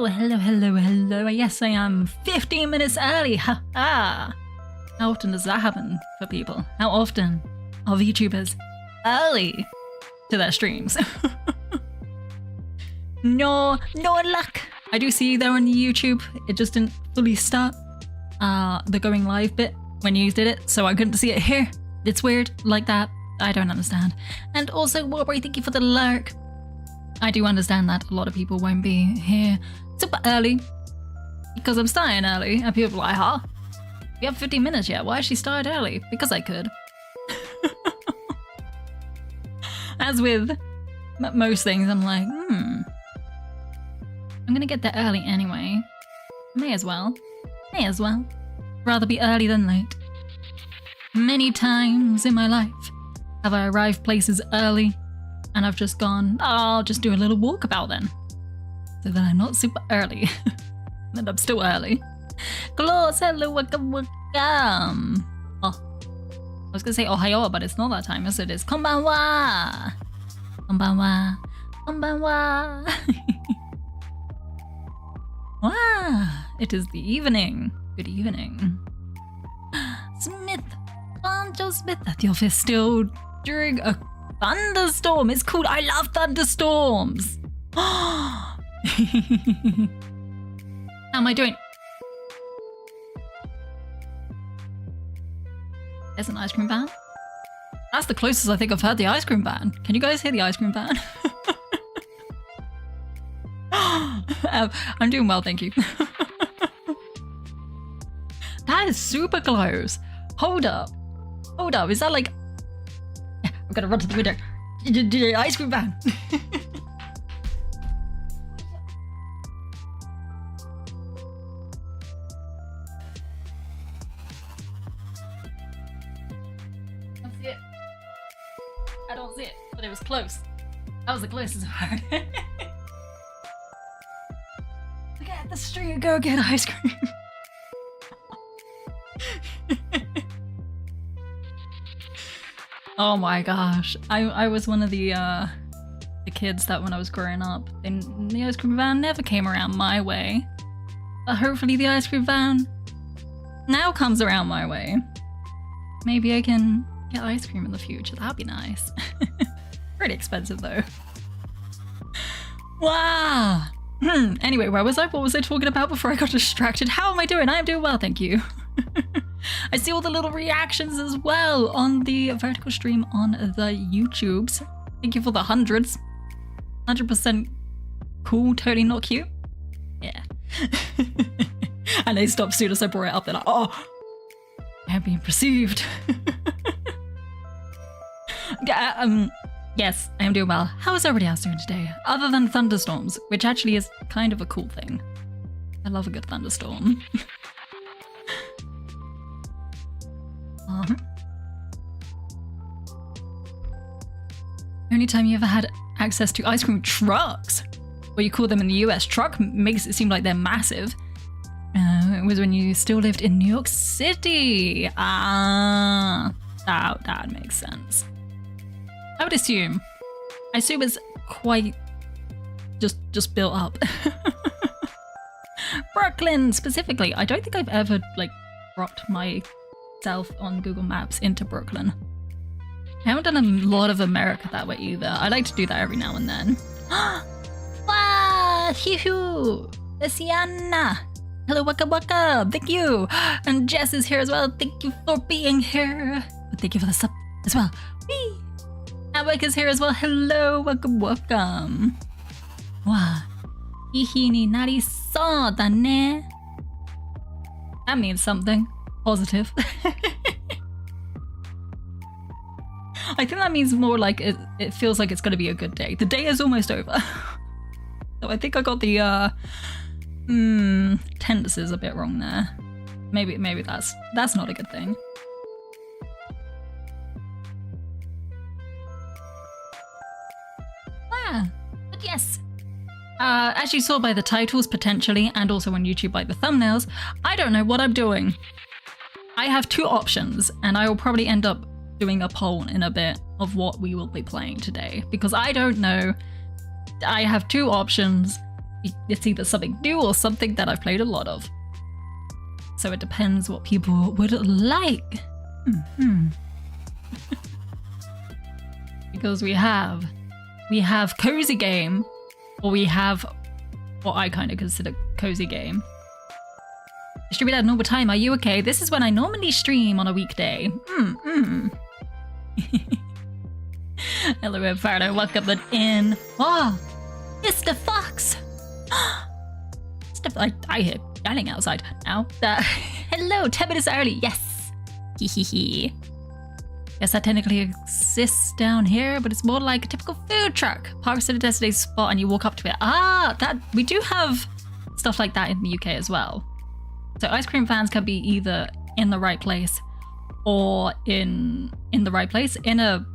hello. Yes, I am 15 minutes early. Ha ha. How often does that happen for people? How often are VTubers early to their streams? No luck. I do see there on YouTube, it just didn't fully start the going live bit when you did it, so I couldn't see it here. It's weird like that. I don't understand. And also, Warbury, thank you for the lurk. I do understand that a lot of people won't be here super early because I'm starting early, and people are like, huh? We have 15 minutes yet. Why is she started early? Because I could. As with most things, I'm like, I'm gonna get there early anyway. May as well. Rather be early than late. Many times in my life have I arrived places early and I've just gone, I'll just do a little walkabout then. So that I'm not super early. And I'm still early. Close, hello, welcome. Oh, I was gonna say ohayo, but it's not that time, yes it is. Konbanwa! Wow, it is the evening. Good evening. Smith, Banjo Smith at the office still during a thunderstorm. It's cool. I love thunderstorms. How am I doing? There's an ice cream van. That's the closest I think I've heard the ice cream van. Can you guys hear the ice cream van? I'm doing well, thank you. That is super close. Hold up. Is that like... I'm gonna run to the window. Ice cream van. I don't see it, but it was close. That was the closest I've heard. Look at the street, go get ice cream. Oh my gosh, I was one of the kids that when I was growing up, the ice cream van never came around my way. But hopefully the ice cream van now comes around my way. Maybe I can get ice cream in the future, that'd be nice. Pretty expensive though. Wow. Anyway, where was I? What was I talking about before I got distracted? How am I doing? I am doing well, thank you. I see all the little reactions as well on the vertical stream on the YouTubes. Thank you for the hundreds. 100% cool, totally not cute. Yeah. And they stopped soon as I brought it up. They're like, oh, I'm being perceived. Yes, I am doing well. How is everybody else doing today? Other than thunderstorms, which actually is kind of a cool thing. I love a good thunderstorm. Only time you ever had access to ice cream trucks, what you call them in the US, truck makes it seem like they're massive. It was when you still lived in New York City. That makes sense. I would assume. I assume it's quite just built up. Brooklyn specifically. I don't think I've ever like dropped myself on Google Maps into Brooklyn. I haven't done a lot of America that way either. I like to do that every now and then. Wow! Hee-hoo! Luciana! Hello, welcome! Thank you! And Jess is here as well. Thank you for being here. But thank you for the sub as well. Whee! Abwick is here as well. Hello, welcome. Wow. Ihi ni narisou da ne. That means something positive. I think that means more like it feels like it's going to be a good day. The day is almost over. So I think I got the tenses a bit wrong there. Maybe that's not a good thing. But yes, as you saw by the titles potentially, and also on YouTube by the thumbnails, I don't know what I'm doing. I have two options, and I will probably end up doing a poll in a bit of what we will be playing today, because I don't know. I have two options, It's either something new or something that I've played a lot of. So it depends what people would like. Because we have cozy game, or we have what I kind of consider cozy game. Distribute at normal time. Are you okay? This is when I normally stream on a weekday. Hello, Inferno. Welcome in. Oh, Mr. Fox. I hear yelling outside now. Hello, 10 minutes early. Yes. Hehehe. Yes, that technically exists down here, but it's more like a typical food truck. Parks at a designated spot and you walk up to it. That we do have stuff like that in the UK as well. So ice cream fans can be either in the right place or in the right place, in a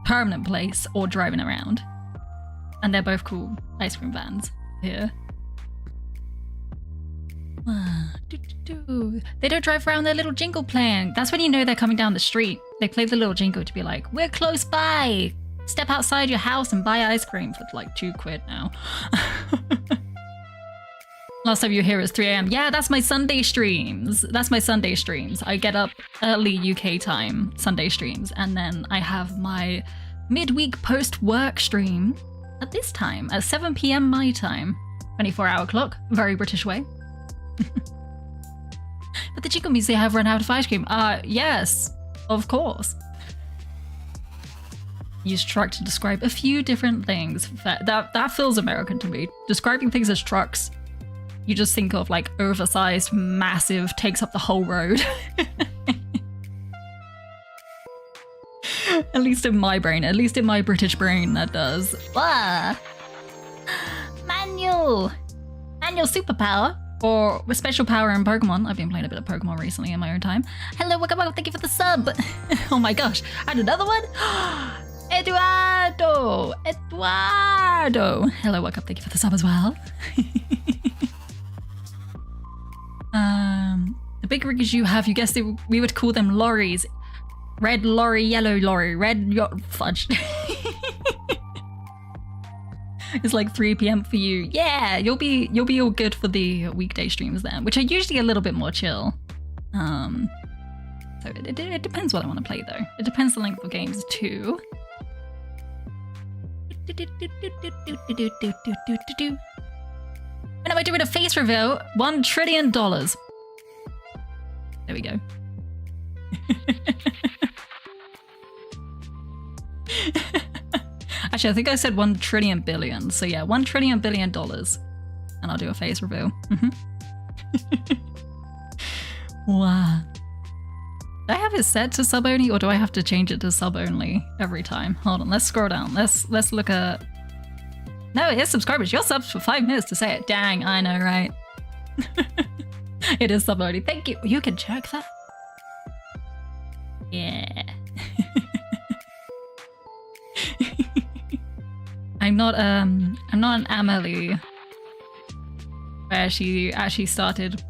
permanent place, or driving around. And they're both called ice cream vans here. They don't drive around their little jingle playing. That's when you know they're coming down the street. They play the little jingle to be like, we're close by. Step outside your house and buy ice cream for like £2 now. Last time you were here is 3 AM. Yeah, that's my Sunday streams. I get up early UK time, Sunday streams, and then I have my midweek post-work stream at this time, at 7 PM my time. 24-hour clock, very British way. But the jingle means they have run out of ice cream. Yes, of course. Use truck to describe a few different things. That feels American to me. Describing things as trucks, you just think of like oversized, massive, takes up the whole road. At least in my brain, at least in my British brain, that does. Manual superpower. Or with special power in Pokemon. I've been playing a bit of Pokemon recently in my own time. Hello, welcome back. Thank you for the sub. Oh my gosh. And another one. Eduardo. Hello, welcome. Thank you for the sub as well. The big rigs you have, you guessed it, we would call them lorries. Red lorry, yellow lorry, fudge. It's like 3 PM for you. Yeah, you'll be all good for the weekday streams then, which are usually a little bit more chill. So it depends what I want to play though. It depends the length of games too. When am I doing a face reveal? $1 trillion. There we go. Actually, I think I said 1 trillion billion. So yeah, $1 trillion billion. And I'll do a face reveal. Wow. Do I have it set to sub only, or do I have to change it to sub only every time? Hold on, let's scroll down. Let's look at... No, it is subscribers. You're subs for 5 minutes to say it. Dang, I know, right? It is sub only. Thank you. You can check that. Yeah. I'm not an Amelie, where she actually started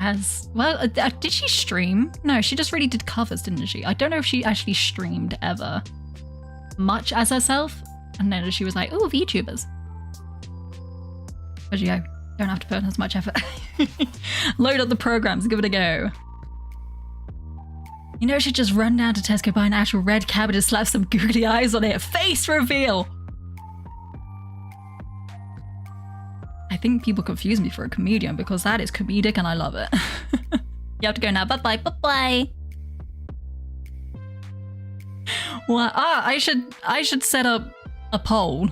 as well. Did she stream? No, she just really did covers, didn't she? I don't know if she actually streamed ever much as herself, and then she was like, "Oh, VTubers." But you go, don't have to put in as much effort. Load up the programs, give it a go. You know, I should just run down to Tesco, buy an actual red cabbage and slap some googly eyes on it. Face reveal. I think people confuse me for a comedian because that is comedic and I love it. You have to go now. Bye-bye. Bye-bye. Well, I should set up a poll.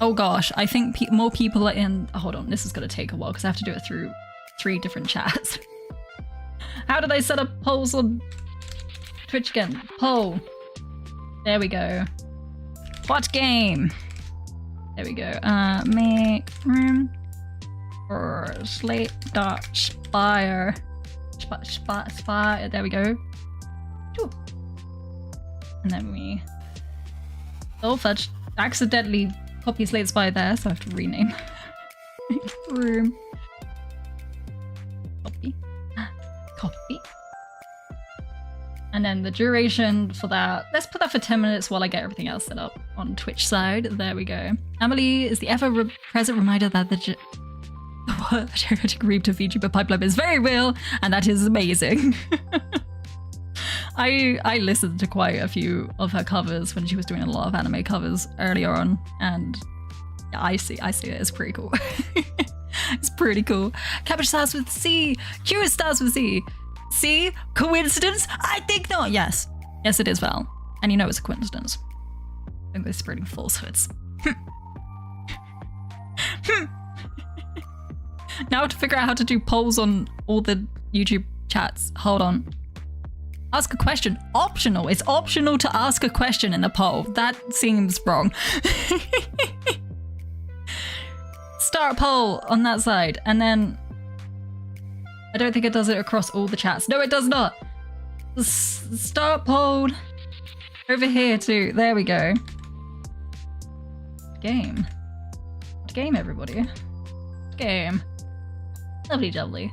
Oh gosh, I think more people are in... Oh, hold on, this is going to take a while because I have to do it through 3 different chats. How did I set up polls on Twitch again? Poll. There we go. What game? There we go. Make room for Slate.Spire. Spire. There we go. And then we... Oh, fudge. Accidentally copy Slate Spire there, so I have to rename. Room. Copy. Copy. And then the duration for that, let's put that for 10 minutes while I get everything else set up on Twitch side. There we go. Emily is the ever-present reminder that the genetic to VTuber pipeline is very real, and that is amazing. I listened to quite a few of her covers when she was doing a lot of anime covers earlier on, and yeah, I see it. It's pretty cool. It's pretty cool. Cabbage starts with C. Curious starts with C. C? Coincidence? I think not. Yes. Yes, it is, Val. And you know it's a coincidence. I think they're spreading falsehoods. Now to figure out how to do polls on all the YouTube chats. Hold on. Ask a question. Optional. It's optional to ask a question in a poll. That seems wrong. Start a poll on that side, and then I don't think it does it across all the chats. No, it does not. Start poll over here too. There we go. Game. Game, everybody. Game. Lovely jubbly.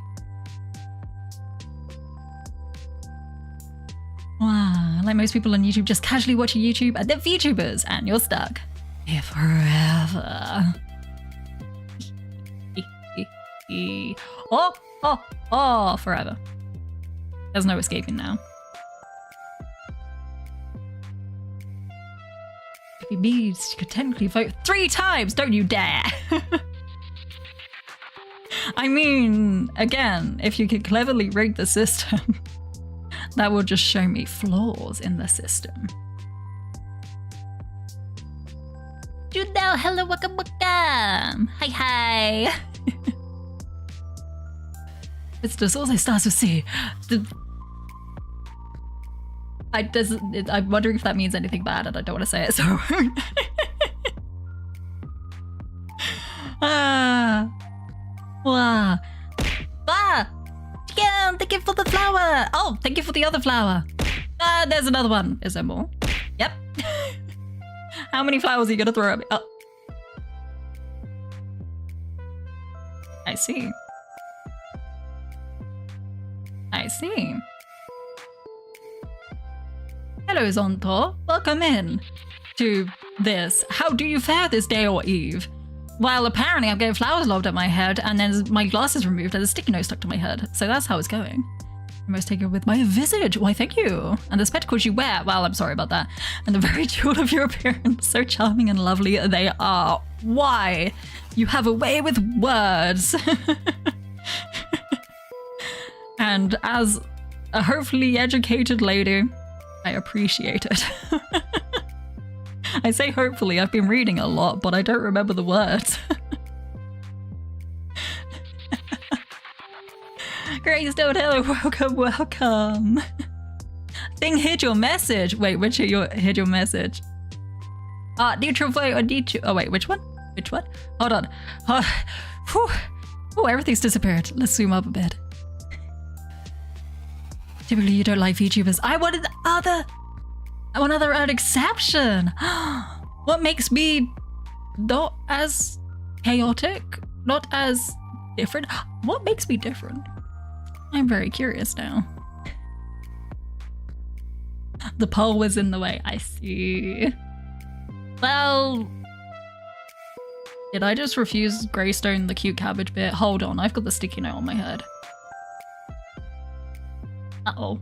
Wow, like most people on YouTube, just casually watching YouTube, and they're VTubers, and you're stuck here forever. Oh, forever. There's no escaping now. If you bees, you could technically vote 3 times, don't you dare! I mean, again, if you could cleverly rig the system, that will just show me flaws in the system. Juno, hello, welcome. Hi. This also starts with C. I'm wondering if that means anything bad, and I don't want to say it, so Wow. Yeah, thank you for the flower. Oh, thank you for the other flower. There's another one. Is there more? Yep. How many flowers are you gonna throw at me? Oh. I see. Hello, Zonto. Welcome in to this. How do you fare this day or eve? Well, apparently I'm getting flowers lobbed at my head, and then my glasses removed and a sticky note stuck to my head. So that's how it's going. I must take it with my visage. Why, thank you. And the spectacles you wear. Well, I'm sorry about that. And the very jewel of your appearance. So charming and lovely they are. Why? You have a way with words. And as a hopefully educated lady, I appreciate it. I say hopefully, I've been reading a lot, but I don't remember the words. Grace, don't hello, welcome. Thing hid your message. Wait, which hid your message? Neutral vote or neutral. Oh wait, which one? Hold on. Oh, everything's disappeared. Let's zoom up a bit. Typically, you don't like VTubers. I wanted an exception. What makes me not as chaotic? Not as different? What makes me different? I'm very curious now. The poll was in the way. I see. Well, did I just refuse Greystone the cute cabbage bit? Hold on, I've got the sticky note on my head. Uh-oh.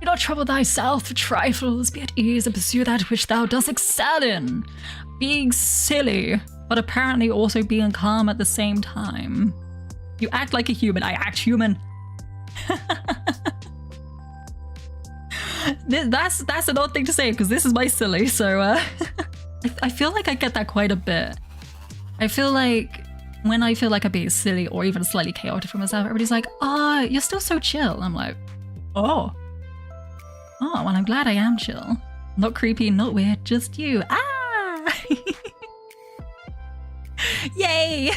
Do not trouble thyself for trifles, be at ease and pursue that which thou dost excel in. Being silly, but apparently also being calm at the same time. You act like a human, I act human. That's an odd thing to say because this is my silly, so I feel like I get that quite a bit. I feel like when I feel like I'm being silly or even slightly chaotic for myself, everybody's like, oh, you're still so chill. I'm like, oh, well, I'm glad I am chill. Not creepy, not weird, just you. Yay!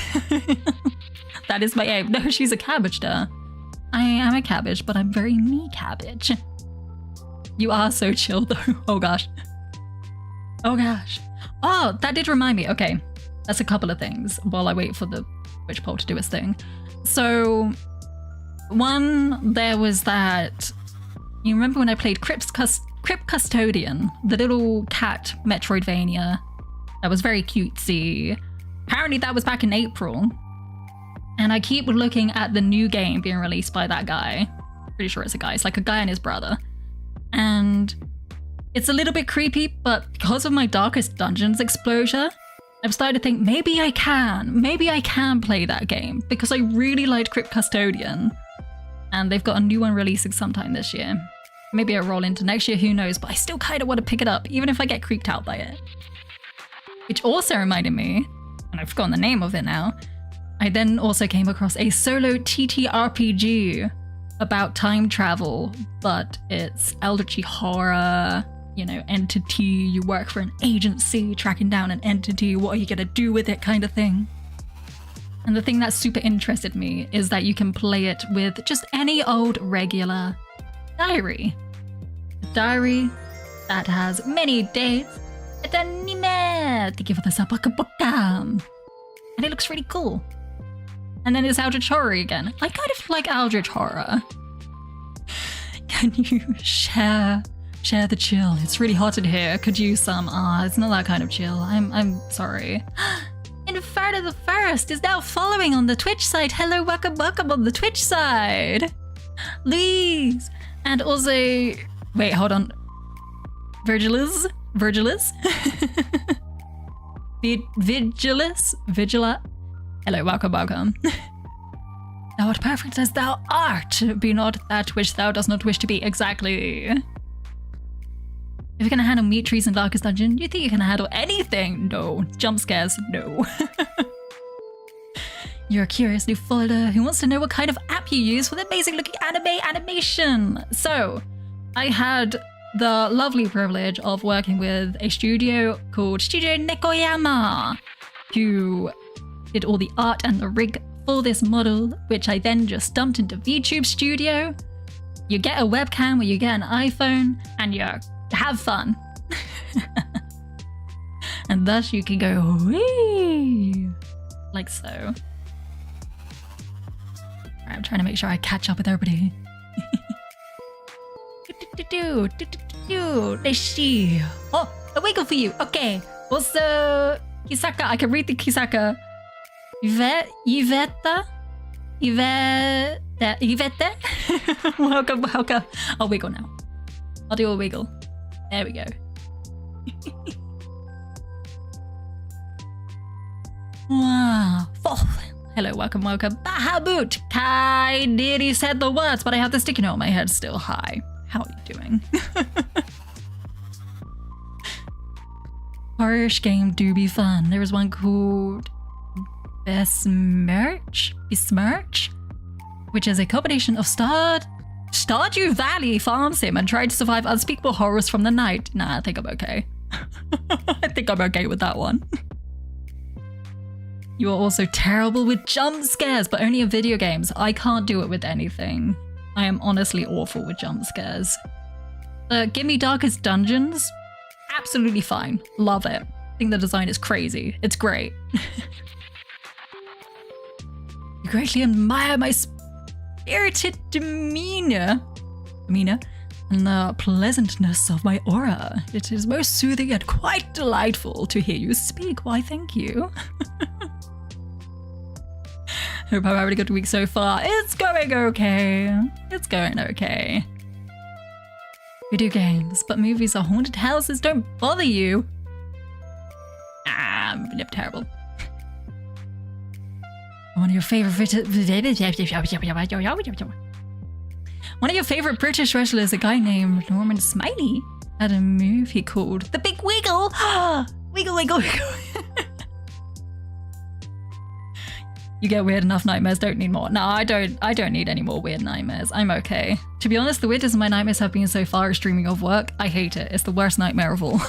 That is my aim. No, she's a cabbage duh. I am a cabbage, but I'm very me cabbage. You are so chill though. Oh gosh. Oh gosh. Oh, that did remind me. Okay, that's a couple of things while I wait for the witch poll to do its thing. So, one, there was that. You remember when I played Crypt's Crypt Custodian, the little cat Metroidvania that was very cutesy. Apparently that was back in April. And I keep looking at the new game being released by that guy. Pretty sure it's a guy. It's like a guy and his brother. And it's a little bit creepy, but because of my Darkest Dungeons exposure, I've started to think maybe I can play that game because I really liked Crypt Custodian. And they've got a new one releasing sometime this year. Maybe I'll roll into next year, who knows, but I still kind of want to pick it up, even if I get creeped out by it. Which also reminded me, and I've forgotten the name of it now, I then also came across a solo TTRPG about time travel, but it's eldritch horror, you know, entity, you work for an agency, tracking down an entity, what are you gonna do with it kind of thing. And the thing that super interested me is that you can play it with just any old regular diary. A diary that has many dates, and it looks really cool. And then it's Eldritch Horror again. I kind of like Eldritch Horror. Can you share the chill? It's really hot in here. Could use some. It's not that kind of chill. I'm sorry. Inferno the First is now following on the Twitch side. Hello, welcome on the Twitch side. Louise. And also, wait, hold on. Virgilus? Vigila. Hello, welcome. Thou art perfect as thou art. Be not that which thou dost not wish to be. Exactly. If you're gonna handle meat trees in Darkest Dungeon, you think you can handle anything? No. Jump scares? No. You're a curious new follower who wants to know what kind of app you use for the amazing looking animation. So, I had the lovely privilege of working with a studio called Studio Nekoyama, who did all the art and the rig for this model, which I then just dumped into VTube Studio. You get a webcam or you get an iPhone and you have fun. And thus you can go wee, like so. Right, I'm trying to make sure I catch up with everybody. Let's see. Oh, a wiggle for you. Okay. What's the Kisaka? I can read the Kisaka. Yvette? Welcome. I'll wiggle now. I'll do a wiggle. There we go. Wow. Oh, hello, welcome. Bahamut! Kai nearly said the words, but I have the sticky note on my head still. Hi. How are you doing? Horror-ish game do be fun. There was one called Besmirch, which is a combination of Stardew Valley farm sim and trying to survive unspeakable horrors from the night. Nah, I think I'm okay. I think I'm okay with that one. You are also terrible with jump scares, but only in video games. I can't do it with anything. I am honestly awful with jump scares. Give me Darkest Dungeons. Absolutely fine. Love it. I think the design is crazy. It's great. You greatly admire my spirited demeanor and the pleasantness of my aura. It is most soothing and quite delightful to hear you speak. Why, thank you. Hope I'm having a good week so far. It's going okay. Video games, but movies or haunted houses don't bother you. I'm terrible. One of your favorite British wrestlers, a guy named Norman Smiley, had a move he called the Big Wiggle. Wiggle. You get weird enough nightmares, don't need more. No, I don't need any more weird nightmares. I'm okay. To be honest, the weirdest of my nightmares have been so far as streaming of work. I hate it. It's the worst nightmare of all.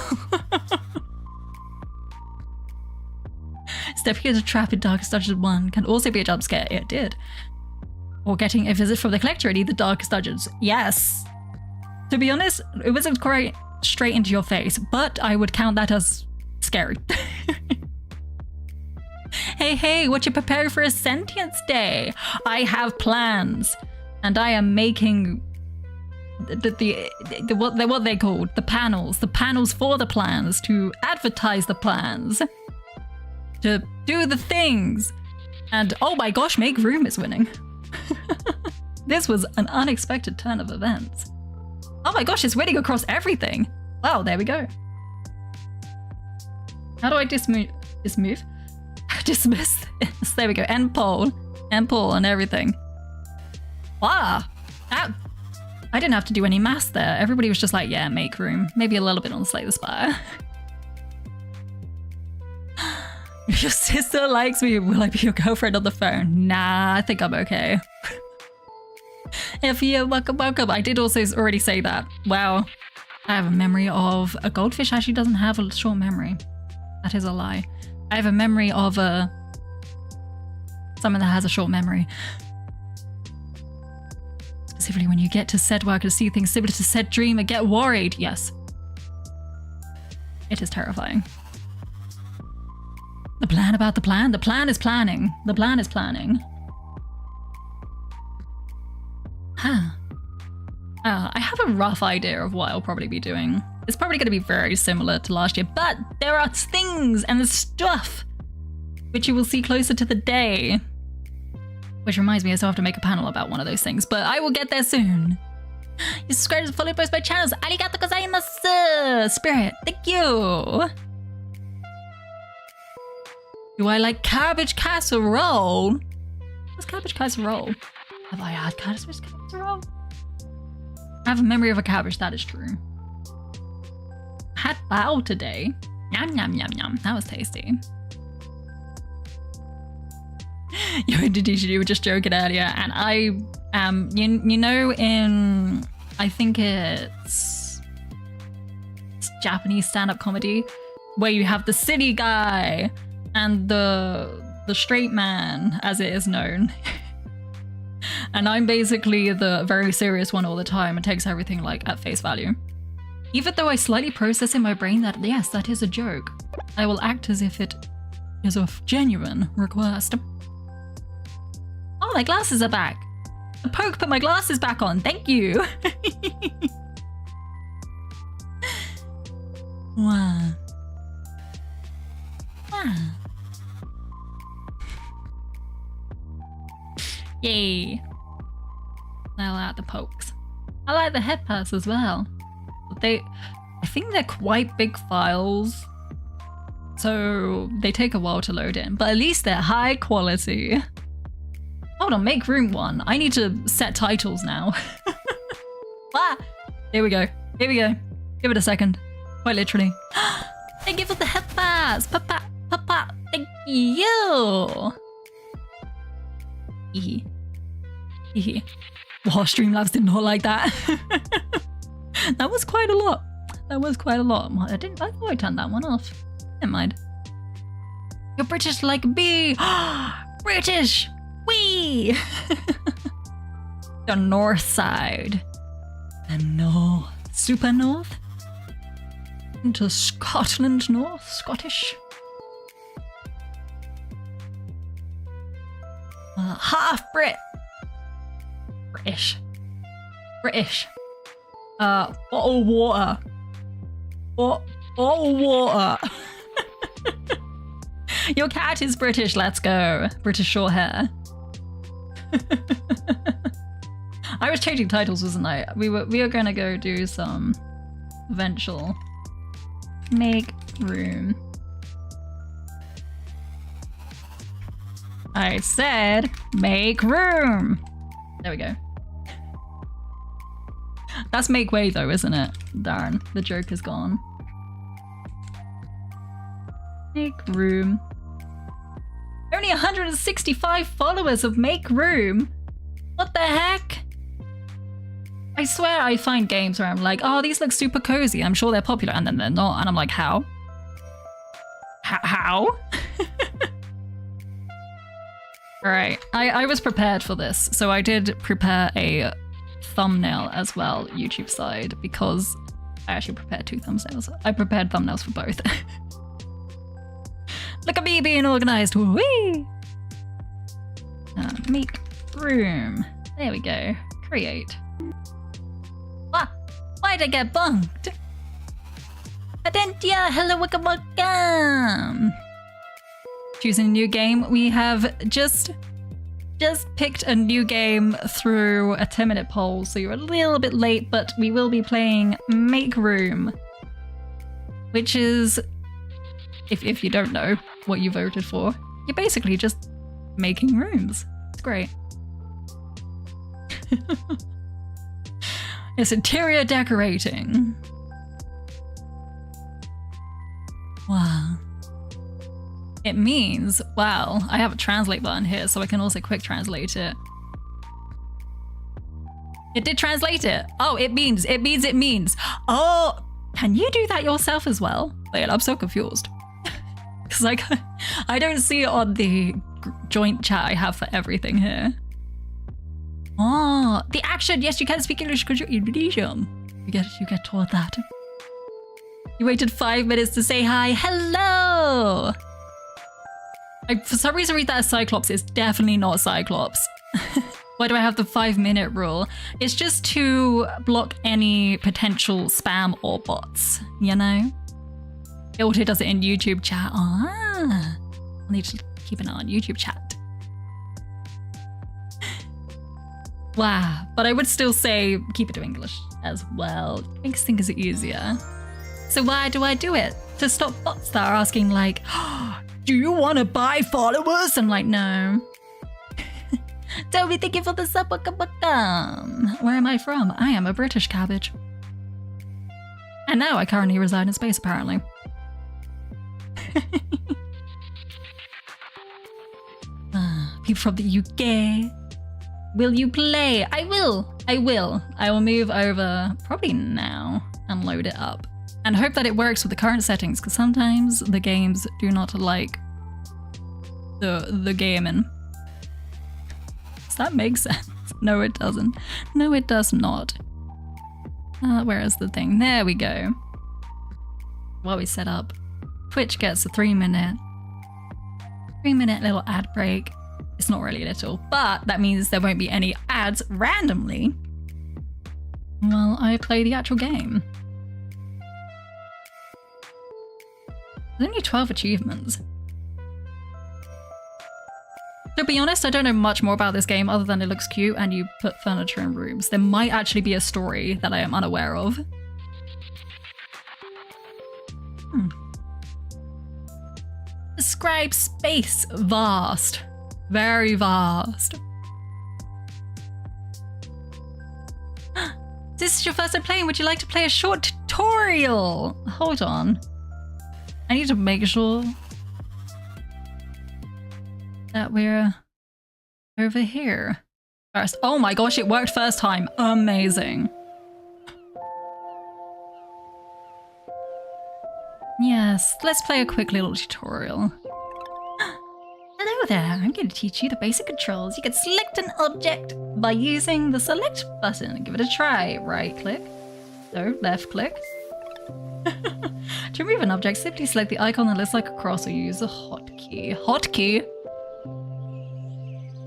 Stepping into a trap in Darkest Dungeon 1 can also be a jump scare. It did. Or getting a visit from the collector in either Darkest Dungeons. Yes. To be honest, it wasn't quite straight into your face, but I would count that as scary. Hey, what you preparing for a sentience day? I have plans, and I am making what they called the panels for the plans, to advertise the plans, to do the things. And oh my gosh, Make Room is winning. This was an unexpected turn of events. Oh my gosh, it's winning across everything. Wow, there we go. How do I dismiss this? There we go. End poll and everything. Wow, I didn't have to do any maths there. Everybody was just like, yeah, Make Room. Maybe a little bit on Slay the Spire. If your sister likes me, will I be your girlfriend on the phone? Nah, I think I'm okay. If you're welcome. I did also already say that. Wow. I have a memory of a goldfish actually doesn't have a short memory. That is a lie. I have a memory of someone that has a short memory. Specifically when you get to said work to see things similar to said dream and get worried. Yes. It is terrifying. The plan about the plan? The plan is planning. The plan is planning. Huh. I have a rough idea of what I'll probably be doing. It's probably going to be very similar to last year, but there are things and stuff which you will see closer to the day. Which reminds me, I still have to make a panel about one of those things, but I will get there soon. You subscribe and follow both my channels. Arigato gozaimasu! Spirit, thank you! Do I like cabbage casserole? What's cabbage casserole? Have I had cabbage casserole? I have a memory of a cabbage, that is true. I had bao today. Yum, yum, yum, yum. That was tasty. Yo, Indonesia, you were just joking earlier, and I you know, in I think it's Japanese stand-up comedy where you have the silly guy and the straight man, as it is known. And I'm basically the very serious one all the time and takes everything like at face value. Even though I slightly process in my brain that yes, that is a joke, I will act as if it is a genuine request. Oh, my glasses are back. The Poke put my glasses back on. Thank you. Wow. Wow. Yay. I like the pokes. I like the head pass as well. I think they're quite big files, so they take a while to load in, but at least they're high quality. Hold on, Make Room 1. I need to set titles now. Ah, here we go. Here we go. Give it a second. Quite literally. Thank you for the head pass. Papa. Thank you. Hee hee. Wow, Streamlabs did not like that. That was quite a lot. I thought I turned that one off. Never mind. You're British like me. British. Wee. The north side. The north. Super north. Into Scotland north. Scottish. Half Brit. British. Bottle water. Bottle water. Your cat is British. Let's go. British short hair. I was changing titles, wasn't I? We were gonna go do some eventual Make Room. I said Make Room. There we go. That's Make Way though, isn't it? Darn, the joke is gone. Make Room. Only 165 followers of Make Room. What the heck? I swear I find games where I'm like, oh, these look super cozy. I'm sure they're popular, and then they're not. And I'm like, how? How? All right, I was prepared for this. So I did prepare a thumbnail as well, YouTube side, because I actually prepared 2 thumbnails. I prepared thumbnails for both. Look at me being organized. Whee! Make Room. There we go. Create. Why'd I get bunked? Adentia, hello, welcome. Choosing a new game. We have just picked a new game through a 10-minute poll, so you're a little bit late, but we will be playing Make Room, which is, if you don't know what you voted for, you're basically just making rooms. It's great. It's interior decorating. Wow. It means, wow, I have a translate button here, so I can also quick translate it. It did translate it. Oh, it means. Oh, can you do that yourself as well? Wait, I'm so confused. Because I don't see it on the joint chat I have for everything here. Oh, the action. Yes, you can speak English because you're Indonesian. You get told that. You waited 5 minutes to say hi. Hello. I, for some reason, read that as Cyclops. It's definitely not Cyclops. Why do I have the 5-minute rule? It's just to block any potential spam or bots, you know? It also does it in YouTube chat. Ah, I need to keep an eye on YouTube chat. Wow, but I would still say keep it to English as well. It makes things easier. So why do I do it? To stop bots that are asking like, oh, do you want to buy followers? I'm like, no. Toby, thank you for the sub. Where am I from? I am a British cabbage. And now I currently reside in space, apparently. People from the UK. Will you play? I will. I will move over probably now and load it up. And hope that it works with the current settings, because sometimes the games do not like the gaming. Does that make sense? No, it doesn't. No, it does not. Where is the thing? There we go. While we set up, Twitch gets a 3-minute little ad break. It's not really little, but that means there won't be any ads randomly while I play the actual game. There's only 12 achievements. To be honest, I don't know much more about this game other than it looks cute and you put furniture in rooms. There might actually be a story that I am unaware of. Describe space. Vast. Very vast. This is your first time playing. Would you like to play a short tutorial? Hold on. I need to make sure that we're over here first. Oh my gosh, it worked first time. Amazing. Yes, let's play a quick little tutorial. Hello there, I'm going to teach you the basic controls. You can select an object by using the select button. Give it a try. Right click. No, left click. To remove an object, simply select the icon that looks like a cross or use a hotkey. Hotkey?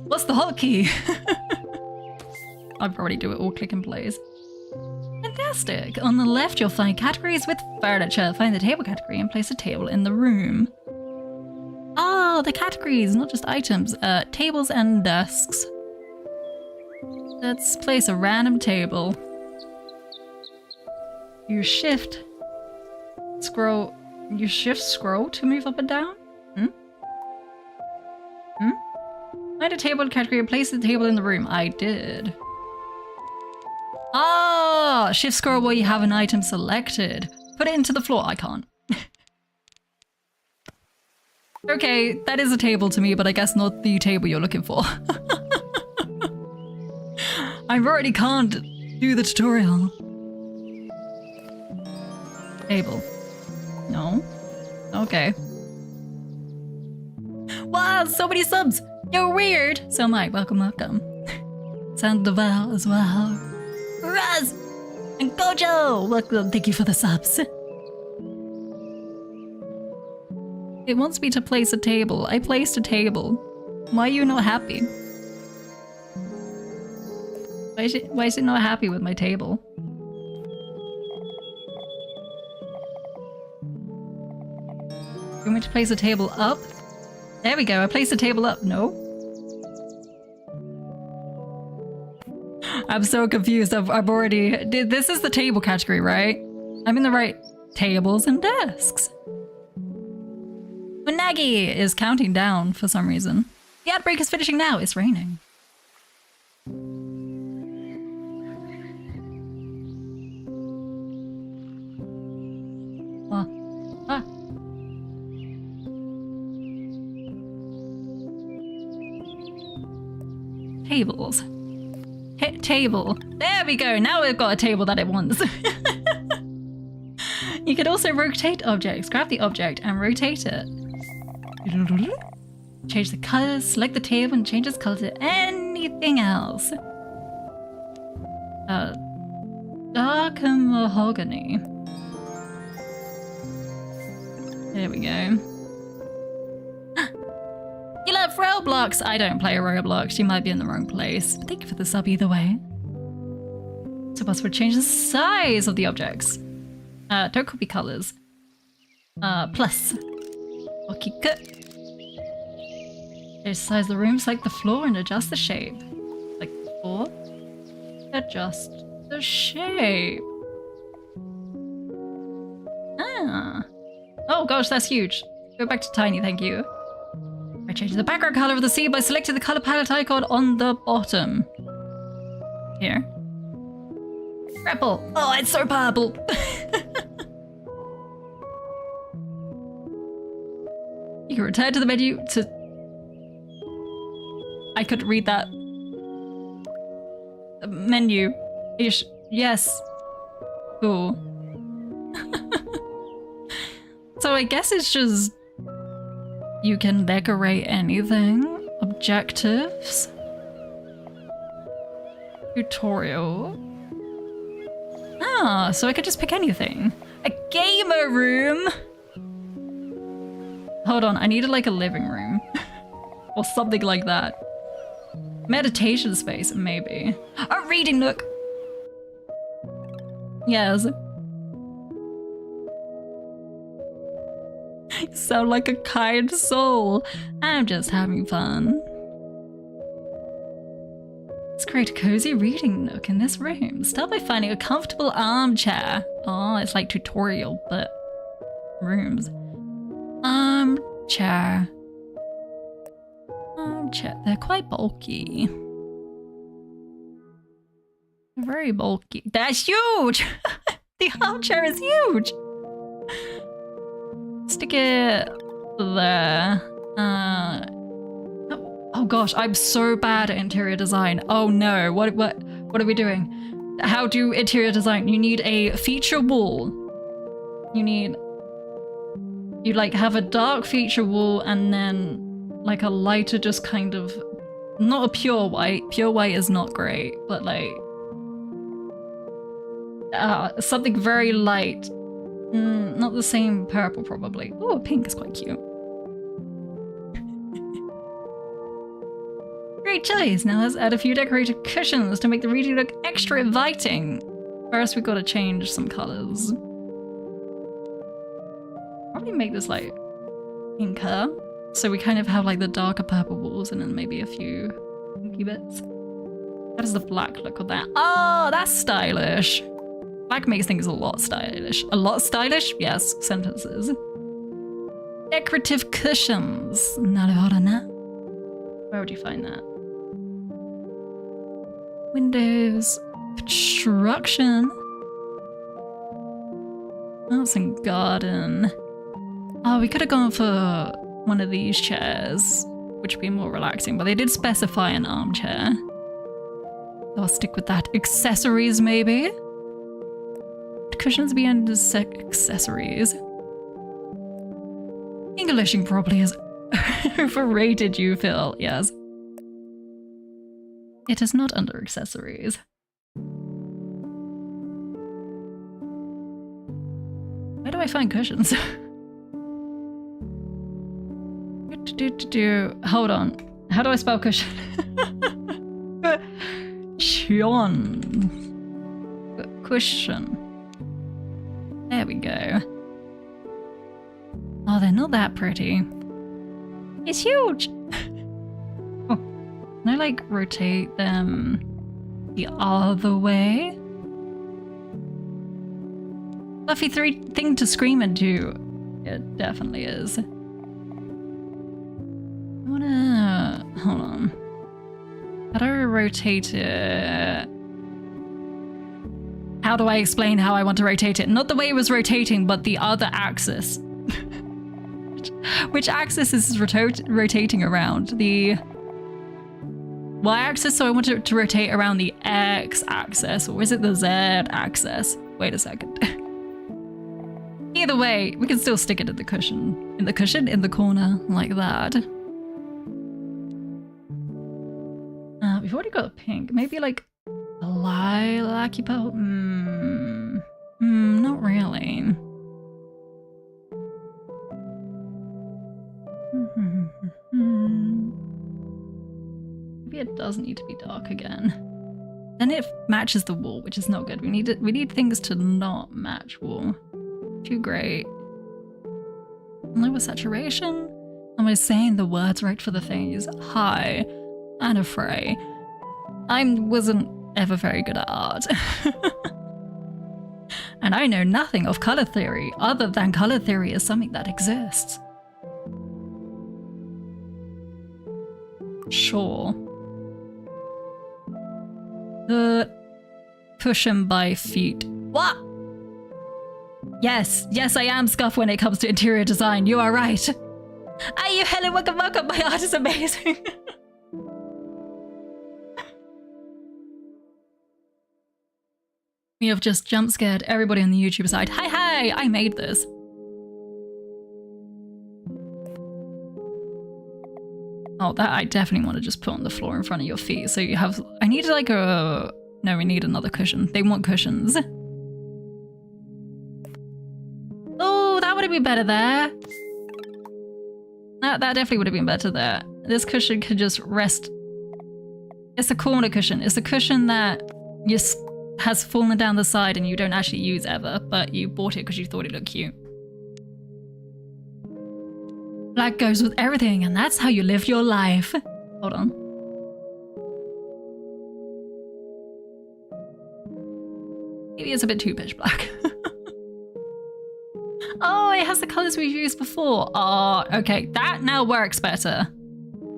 What's the hotkey? I'll probably do it all click and plays. Fantastic. On the left, you'll find categories with furniture. Find the table category and place a table in the room. Oh, the categories, not just items. Tables and desks. Let's place a random table. You shift scroll to move up and down? Find a table category and place the table in the room. I did. Ah, shift scroll while you have an item selected. Put it into the floor. I can't. Okay, that is a table to me, but I guess not the table you're looking for. I already can't do the tutorial. Table. No. Okay. Wow, so many subs! You're weird! So am I. Welcome. Sandoval as well. Raz! And Gojo! Welcome. Thank you for the subs. It wants me to place a table. I placed a table. Why are you not happy? Why is it not happy with my table? me to place a table up? There we go, I placed a table up. No. I'm so confused. I've already... This is the table category, right? I'm in the right tables and desks. Unagi is counting down for some reason. The outbreak is finishing now. It's raining. Tables. Table. There we go. Now we've got a table that it wants. You could also rotate objects. Grab the object and rotate it. Change the colors. Select the table and change its color to anything else. Dark and mahogany. There we go. You love Roblox! I don't play Roblox. You might be in the wrong place. But thank you for the sub either way. So us would change the size of the objects. Don't copy colors. Plus. Okay, good. Change the size of the room, select the floor, and adjust the shape. Select the floor. Adjust the shape. Ah. Oh gosh, that's huge. Go back to tiny, thank you. I changed the background color of the sea by selecting the color palette icon on the bottom. Here. Purple. Oh, it's so purple. You can return to the menu to... I could read that. Menu. Ish. Yes. Cool. So I guess it's just... You can decorate anything. Objectives. Tutorial. Ah, so I could just pick anything. A gamer room! Hold on, I needed like a living room. Or something like that. Meditation space, maybe. A reading nook! Yes. You sound like a kind soul. I'm just having fun. Let's create a cozy reading nook in this room. Start by finding a comfortable armchair. Oh, it's like tutorial, but rooms. Armchair. Armchair. They're quite bulky. They're very bulky. That's huge! The armchair is huge! Stick it there. Oh gosh, I'm so bad at interior design. Oh no, what are we doing? How do interior design? You need a feature wall. You like have a dark feature wall and then like a lighter, just kind of, not a pure white. Pure white is not great, but like something very light. Not the same purple, probably. Oh, pink is quite cute. Great choice. Now let's add a few decorated cushions to make the reading look extra inviting. First, we've got to change some colors. Probably make this like pinker, so we kind of have like the darker purple walls and then maybe a few pinky bits. How does the black look with that? Oh, that's stylish. Black makes things a lot stylish. A lot stylish? Yes, sentences. Decorative cushions. Naruhodo. Where would you find that? Windows. Construction. House and garden. Oh, we could have gone for one of these chairs, which would be more relaxing, but they did specify an armchair. So I'll stick with that. Accessories, maybe? Cushions be under accessories. Englishing probably is overrated, you feel. Yes. It is not under accessories. Where do I find cushions? Hold on. How do I spell cushion? Cushion. There we go. Oh, they're not that pretty. It's huge! Oh, can I like rotate them the other way? Fluffy thing to scream into. It definitely is. I wanna... hold on. How do I rotate it? How do I explain how I want to rotate it? Not the way it was rotating, but the other axis. Which axis is rotating around? The y-axis, so I want it to rotate around the x-axis, or is it the z-axis? Wait a second. Either way, we can still stick it in the cushion. In the corner, like that. We've already got a pink. Maybe like a lilac-y purple? Not really. Maybe it does need to be dark again. Then it matches the wall, which is not good. We need things to not match wall. Too great. Lower saturation? Am I saying the words right for the things? Hi, I'm afraid. I wasn't ever very good at art. And I know nothing of color theory, other than color theory is something that exists. Sure. The cushion by feet. What? Yes, I am scuffed when it comes to interior design. You are right. Are you Helen Waka Waka? My art is amazing. We have just jump scared everybody on the YouTube side. Hi, I made this. Oh, that I definitely want to just put on the floor in front of your feet. So you have, I need like a, no, we need another cushion. They want cushions. Oh, that would have been better there. That definitely would have been better there. This cushion could just rest. It's a corner cushion. It's a cushion that has fallen down the side and you don't actually use ever, but you bought it because you thought it looked cute. Black goes with everything, and that's how you live your life. Hold on. Maybe it's a bit too pitch black. Oh, it has the colors we've used before. Oh, okay. That now works better.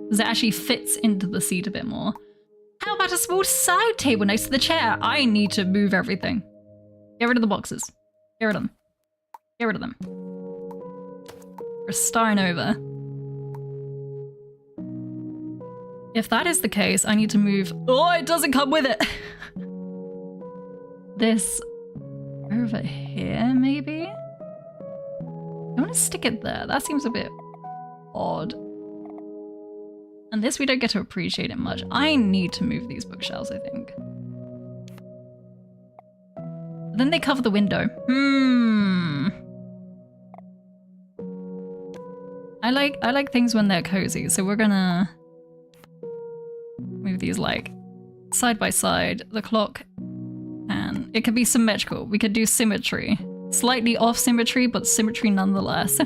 Because it actually fits into the seat a bit more. How about a small side table next to the chair? I need to move everything. Get rid of the boxes. Get rid of them. Get rid of them. We're starting over. If that is the case, I need to move. Oh, it doesn't come with it. This over here, maybe? I want to stick it there. That seems a bit odd. And this we don't get to appreciate it much. I need to move these bookshelves, I think. But then they cover the window. I like things when they're cozy, so we're gonna move these like side by side, the clock, and it could be symmetrical. We could do symmetry. Slightly off symmetry, but symmetry nonetheless.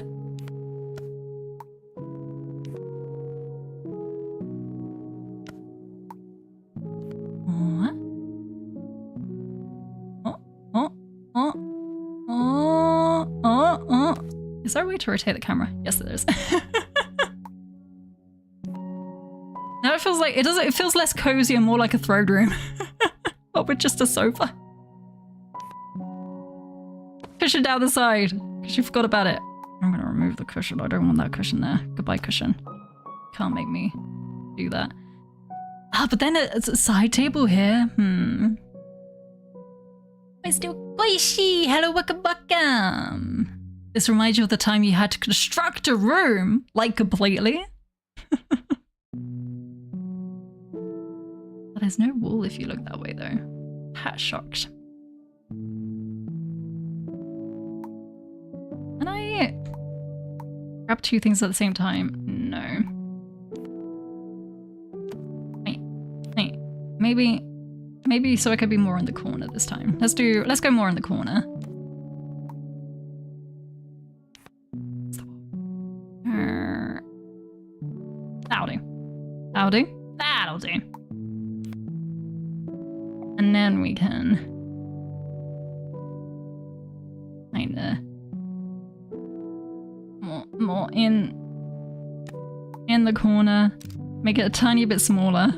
Is there a way to rotate the camera? Yes, there is. Now it feels like it feels less cozy and more like a throne room. But with just a sofa. Cushion down the side, because you forgot about it. I'm gonna remove the cushion. I don't want that cushion there. Goodbye, cushion. Can't make me do that. Ah, but then it's a side table here. I still Goishi! Hello, welcome. This reminds you of the time you had to construct a room, like completely. But there's no wall if you look that way though. Hat shocked. Can I grab two things at the same time? No. Wait. Maybe so I could be more in the corner this time. Let's go more in the corner. That'll do. And then we can kinda more in the corner. Make it a tiny bit smaller.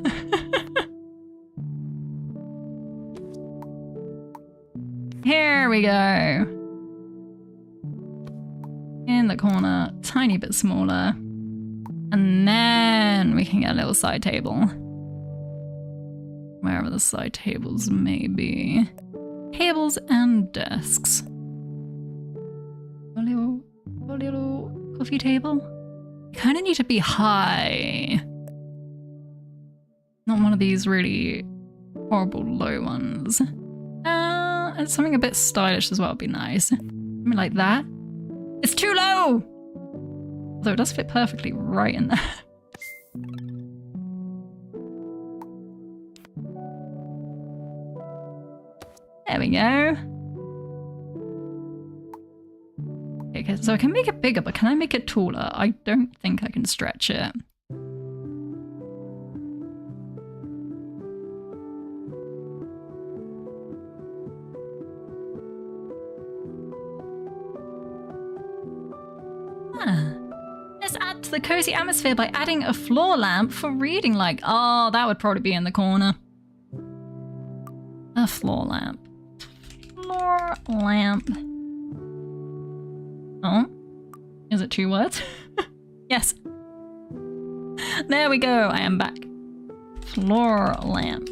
Here we go. In the corner, tiny bit smaller. And then we can get a little side table. Wherever the side tables may be. Tables and desks. A little coffee table. You kind of need to be high. Not one of these really horrible low ones. Something a bit stylish as well would be nice. Something like that. It's too low! Although it does fit perfectly right in there. There we go. Okay, so I can make it bigger, but can I make it taller? I don't think I can stretch it. Let's add to the cozy atmosphere by adding a floor lamp for reading light. Oh, that would probably be in the corner. A floor lamp. Floor lamp. Oh, is it 2 words? Yes. There we go, I am back. Floor lamp.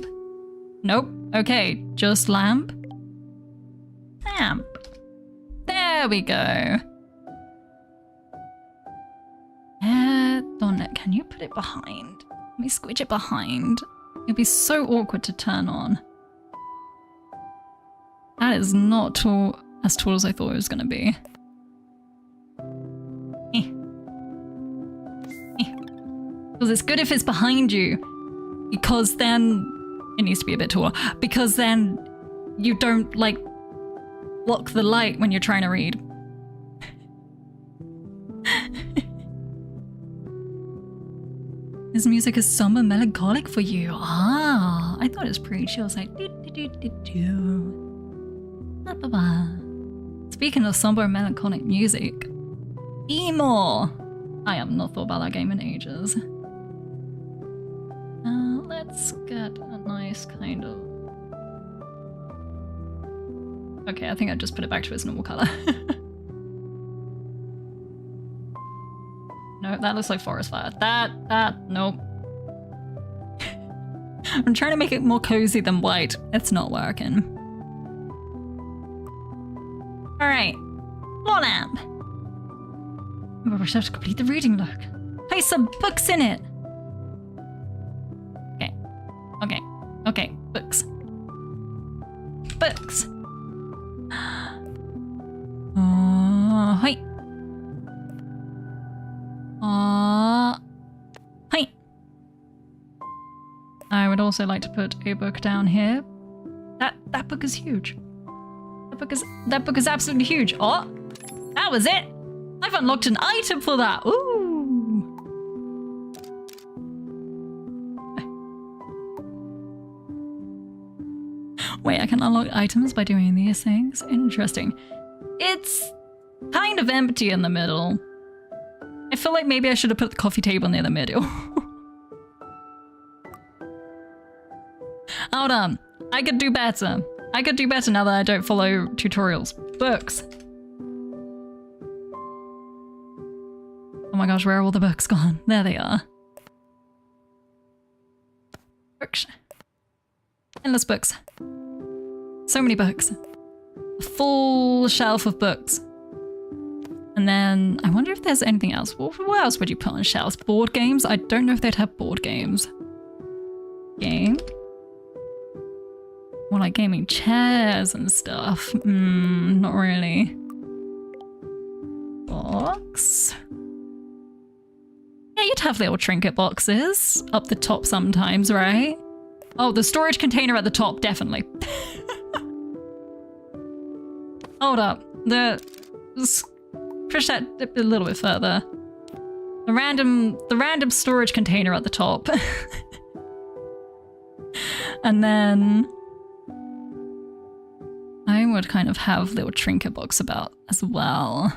Nope, okay, just lamp. Lamp. There we go. Donnet, can you put it behind? Let me squidge it behind. It'd be so awkward to turn on. That is not as tall as I thought it was going to be. Because it's good if it's behind you. Because then it needs to be a bit taller. Because then you don't, like, block the light when you're trying to read. This music is somber melancholic for you. Ah, I thought it was pretty chill. It's like do do do do do. Ba, ba, ba. Speaking of somber melancholic music, emo. I have not thought about that game in ages. Let's get a nice kind of. Okay, I think I just put it back to its normal color. No, that looks like forest fire. Nope. I'm trying to make it more cozy than white. It's not working. Alright. Floor lamp. We'll have to complete the reading look. Place some books in it. Okay. Books. Books. Hi. Hi. I would also like to put a book down here. That book is huge. That book is absolutely huge. Oh, that was it. I've unlocked an item for that. Ooh. Wait, I can unlock items by doing these things? Interesting. It's kind of empty in the middle. I feel like maybe I should have put the coffee table near the middle. Hold on. I could do better. I could do better now that I don't follow tutorials. Books. Oh my gosh, where are all the books gone? There they are. Books. Endless books. So many books. A full shelf of books. And then I wonder if there's anything else. What else would you put on shelves? Board games? I don't know if they'd have board games. Game? More like gaming chairs and stuff. Not really. Box? Yeah, you'd have little trinket boxes up the top sometimes, right? Oh, the storage container at the top, definitely. Hold up. Push that a little bit further. The random storage container at the top. And then I would kind of have little trinket box about as well.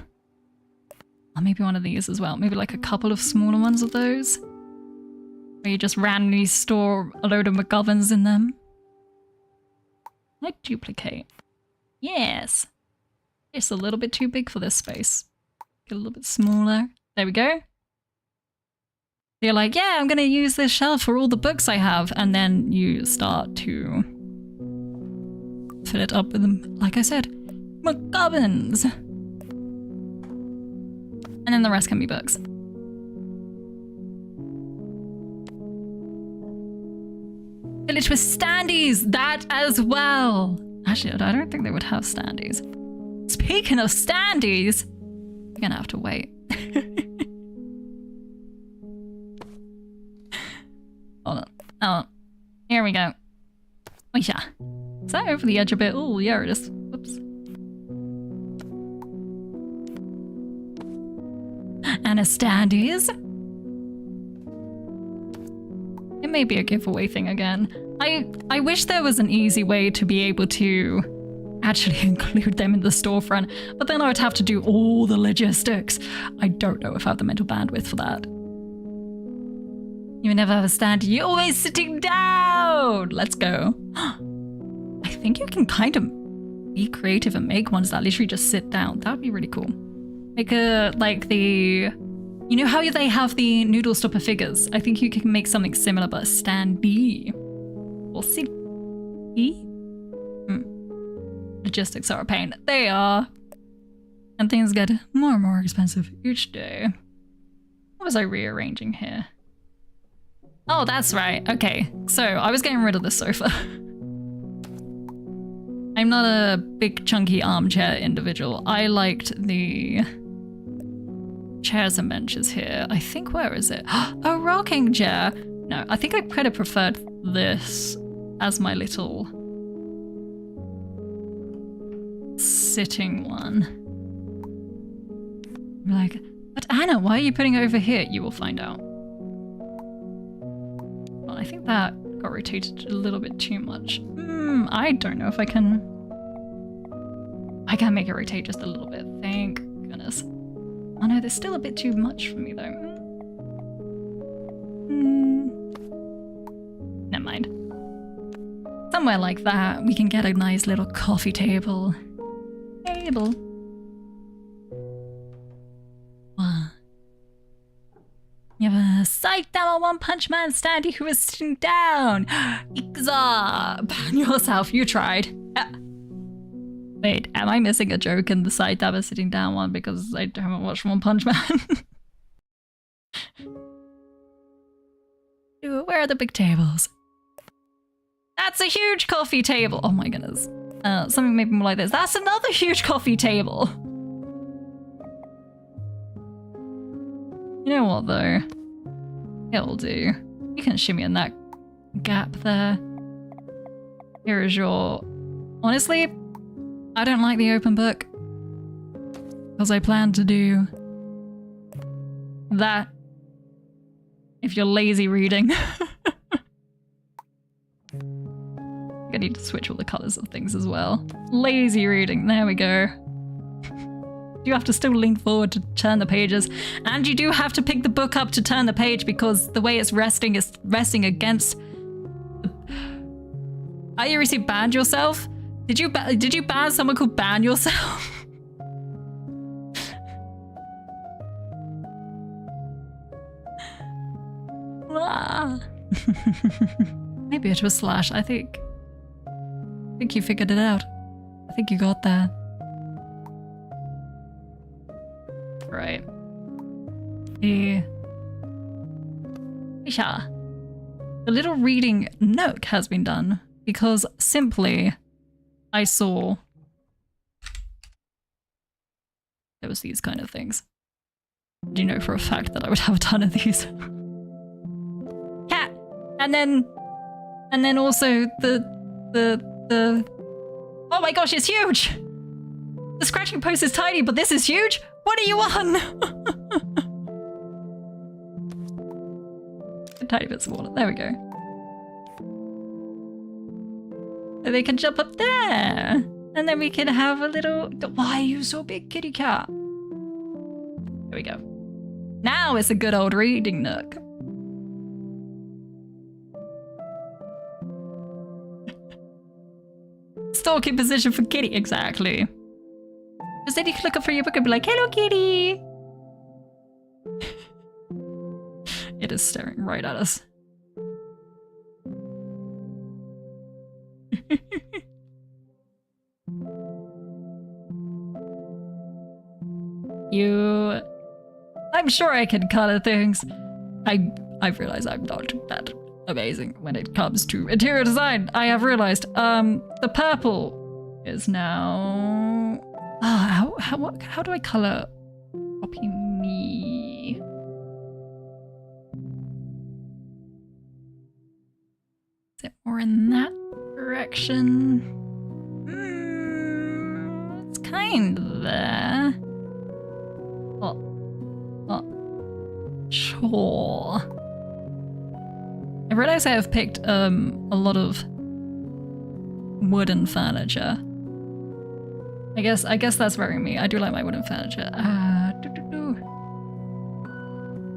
Or maybe one of these as well. Maybe like a couple of smaller ones of those. Where you just randomly store a load of McGoverns in them. Like duplicate. Yes. It's a little bit too big for this space. Get a little bit smaller. There we go. You're like, yeah, I'm gonna use this shelf for all the books I have. And then you start to fill it up with them, like I said, McGoverns. And then the rest can be books. Village with standees, that as well. Actually, I don't think they would have standees. Speaking of standees, we're gonna have to wait. Hold on. Oh, here we go. Oh yeah. Is that over the edge a bit? Oh yeah, it is. Whoops. And a standees. It may be a giveaway thing again. I wish there was an easy way to be able to actually include them in the storefront, but then I would have to do all the logistics. I don't know if I have the mental bandwidth for that. You never have a standee, you're always sitting down! Let's go. I think you can kind of be creative and make ones that literally just sit down. That would be really cool. Make a, like the... You know how they have the noodle stopper figures? I think you can make something similar, but a standee. Or sit. Logistics are a pain. They are. And things get more and more expensive each day. What was I rearranging here? Oh, that's right. Okay. So I was getting rid of this sofa. I'm not a big chunky armchair individual. I liked the chairs and benches here. I think, where is it? A rocking chair. No, I think I kind of preferred this as my little sitting one. I'm like, but Anna, why are you putting it over here? You will find out. Well, I think that got rotated a little bit too much. I don't know if I can... I can make it rotate just a little bit. Thank goodness. Oh no, there's still a bit too much for me though. Never mind. Somewhere like that, we can get a nice little coffee table. Wow. You have a psych down One Punch Man standee who is sitting down. Ban yourself, you tried. Wait, am I missing a joke in the side dabber sitting down one because I haven't watched One Punch Man? Where are the big tables? That's a huge coffee table! Oh my goodness. Something maybe more like this. That's another huge coffee table! You know what though? It'll do. You can shimmy in that gap there. Here is your... Honestly, I don't like the open book. Because I plan to do that if you're lazy reading. I need to switch all the colours of things as well. Lazy reading, there we go. You have to still lean forward to turn the pages. And you do have to pick the book up to turn the page because the way it's resting is resting against... Are you recently banned yourself? Did you ban someone called Ban Yourself? Maybe it was slash. I think you figured it out. I think you got there. Right. The little reading nook has been done because simply I saw there was these kind of things. Do you know for a fact that I would have a ton of these? Cat! And then also the oh my gosh, it's huge! The scratching post is tiny, but this is huge? What are you on? A tiny bit smaller, there we go. They can jump up there. And then we can have a little... Why are you so big, kitty cat? There we go. Now it's a good old reading nook. Stalking position for kitty. Exactly. Because then you can look up for your book and be like, hello, kitty. It is staring right at us. I'm sure I can color things. I've realized I'm not that amazing when it comes to interior design. I have realized the purple is now how do I color copy me? Is it more in that direction? It's kind of there. Sure. I realize I have picked a lot of wooden furniture. I guess that's very me. I do like my wooden furniture.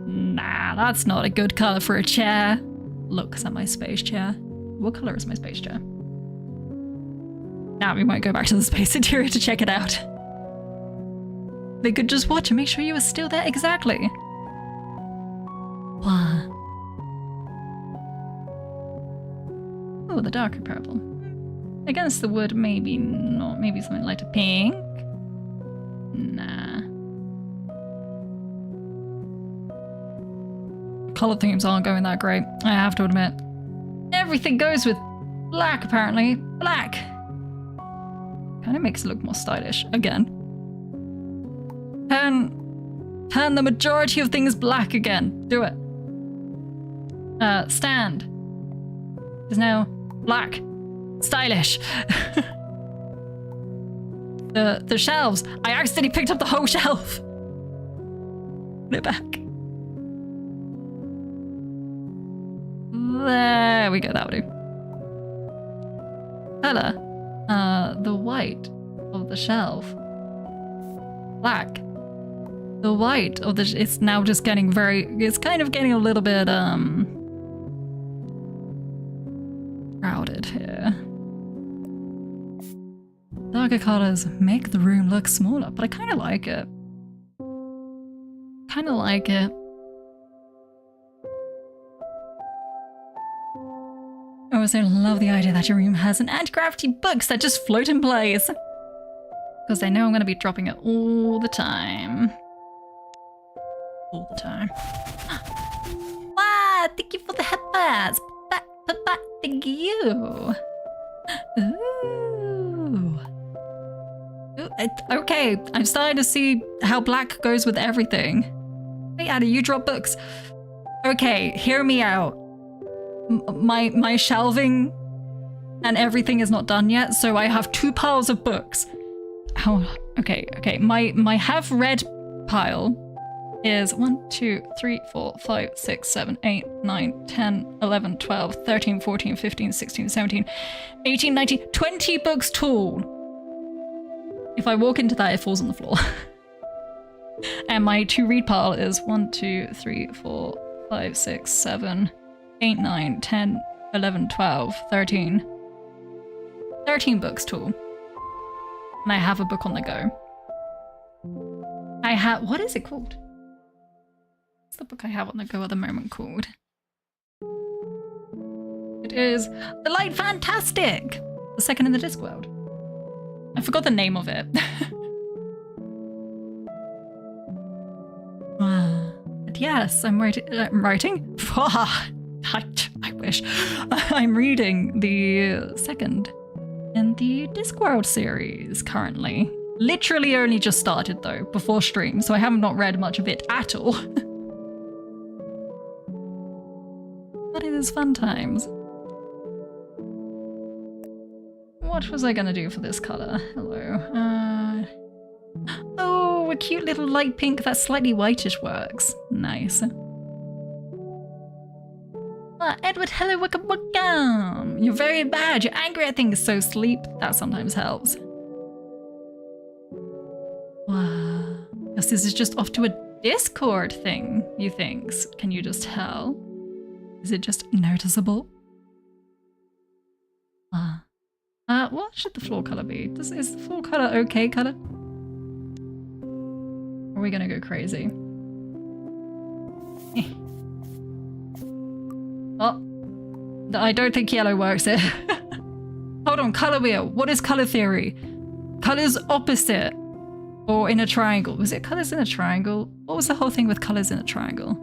Nah, that's not a good color for a chair. Look, is that my space chair? What color is my space chair? Now we might go back to the space interior to check it out. They could just watch and make sure you were still there. Exactly. Wow. Oh, the darker purple. Against the wood, maybe not. Maybe something lighter pink. Nah. Color themes aren't going that great, I have to admit. Everything goes with black, apparently. Black. Kind of makes it look more stylish. Again. Turn the majority of things black again. Do it. Stand is now black. Stylish. The shelves. I accidentally picked up the whole shelf. Put it back. There we go, that'll do. Color. The white of the shelf. Black. The white of the it's now just getting it's kind of getting a little bit crowded here. Darker colors make the room look smaller, but I kind of like it. Kind of like it. I also love the idea that your room has an anti-gravity books that just float in place. Because I know I'm going to be dropping it all the time. All the time. Wow, thank you for the headbands. Thank you. Ooh. Okay, I'm starting to see how black goes with everything. Hey, Addy, you drop books. Okay, hear me out. My shelving and everything is not done yet, so I have 2 piles of books. Okay. My have read pile is 1, 2, 3, 4, 5, 6, 7, 8, 9, 10, 11, 12, 13, 14, 15, 16, 17, 18, 19, 20 books tall. If I walk into that, it falls on the floor. And my to read pile is 1, 2, 3, 4, 5, 6, 7, 8, 9, 10, 11, 12, 13. 13 books tall. And I have a book on the go. What is it called? What's the book I have on the go at the moment called? It is The Light Fantastic! The second in the Discworld. I forgot the name of it. But yes, I'm writing? I wish. I'm reading the second in the Discworld series currently. Literally only just started though, before stream, so I have not read much of it at all. But it is fun times. What was I gonna do for this color? Hello. Oh, a cute little light pink that slightly whitish works. Nice. Edward Edward, hello, welcome, welcome. You're very bad. You're angry at things, so sleep. That sometimes helps. Wow. Guess this is just off to a Discord thing, you think? Can you just tell? Is it just noticeable? What should the floor color be? Is the floor color okay color? Or are we gonna go crazy? Oh, I don't think yellow works here. Hold on, color wheel. What is color theory? Colors opposite or in a triangle. Was it colors in a triangle? What was the whole thing with colors in a triangle?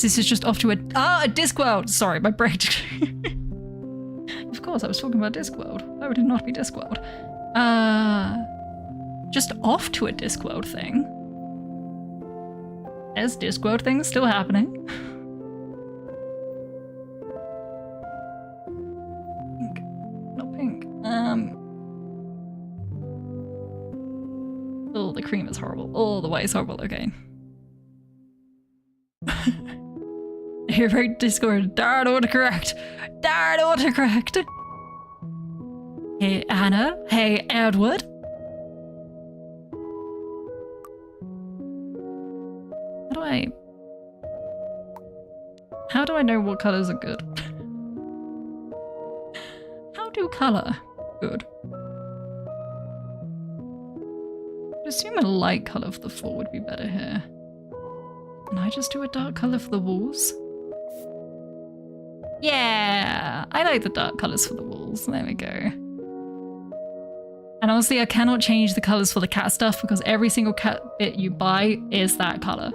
This is just off to a Discworld. Sorry, my brain. Of course, I was talking about Discworld. Why would it not be Discworld? Just off to a Discworld thing. There's Discworld things still happening. Pink. Not pink. Oh, the cream is horrible. Oh, the white is horrible. Okay. You're very Discord. Darn autocorrect. Darn autocorrect. Hey, Anna. Hey, Edward. How do I know what colors are good? How do color good? I assume a light color for the floor would be better here. Can I just do a dark color for the walls? Yeah, I like the dark colors for the walls. There we go. And honestly, I cannot change the colors for the cat stuff because every single cat bit you buy is that color.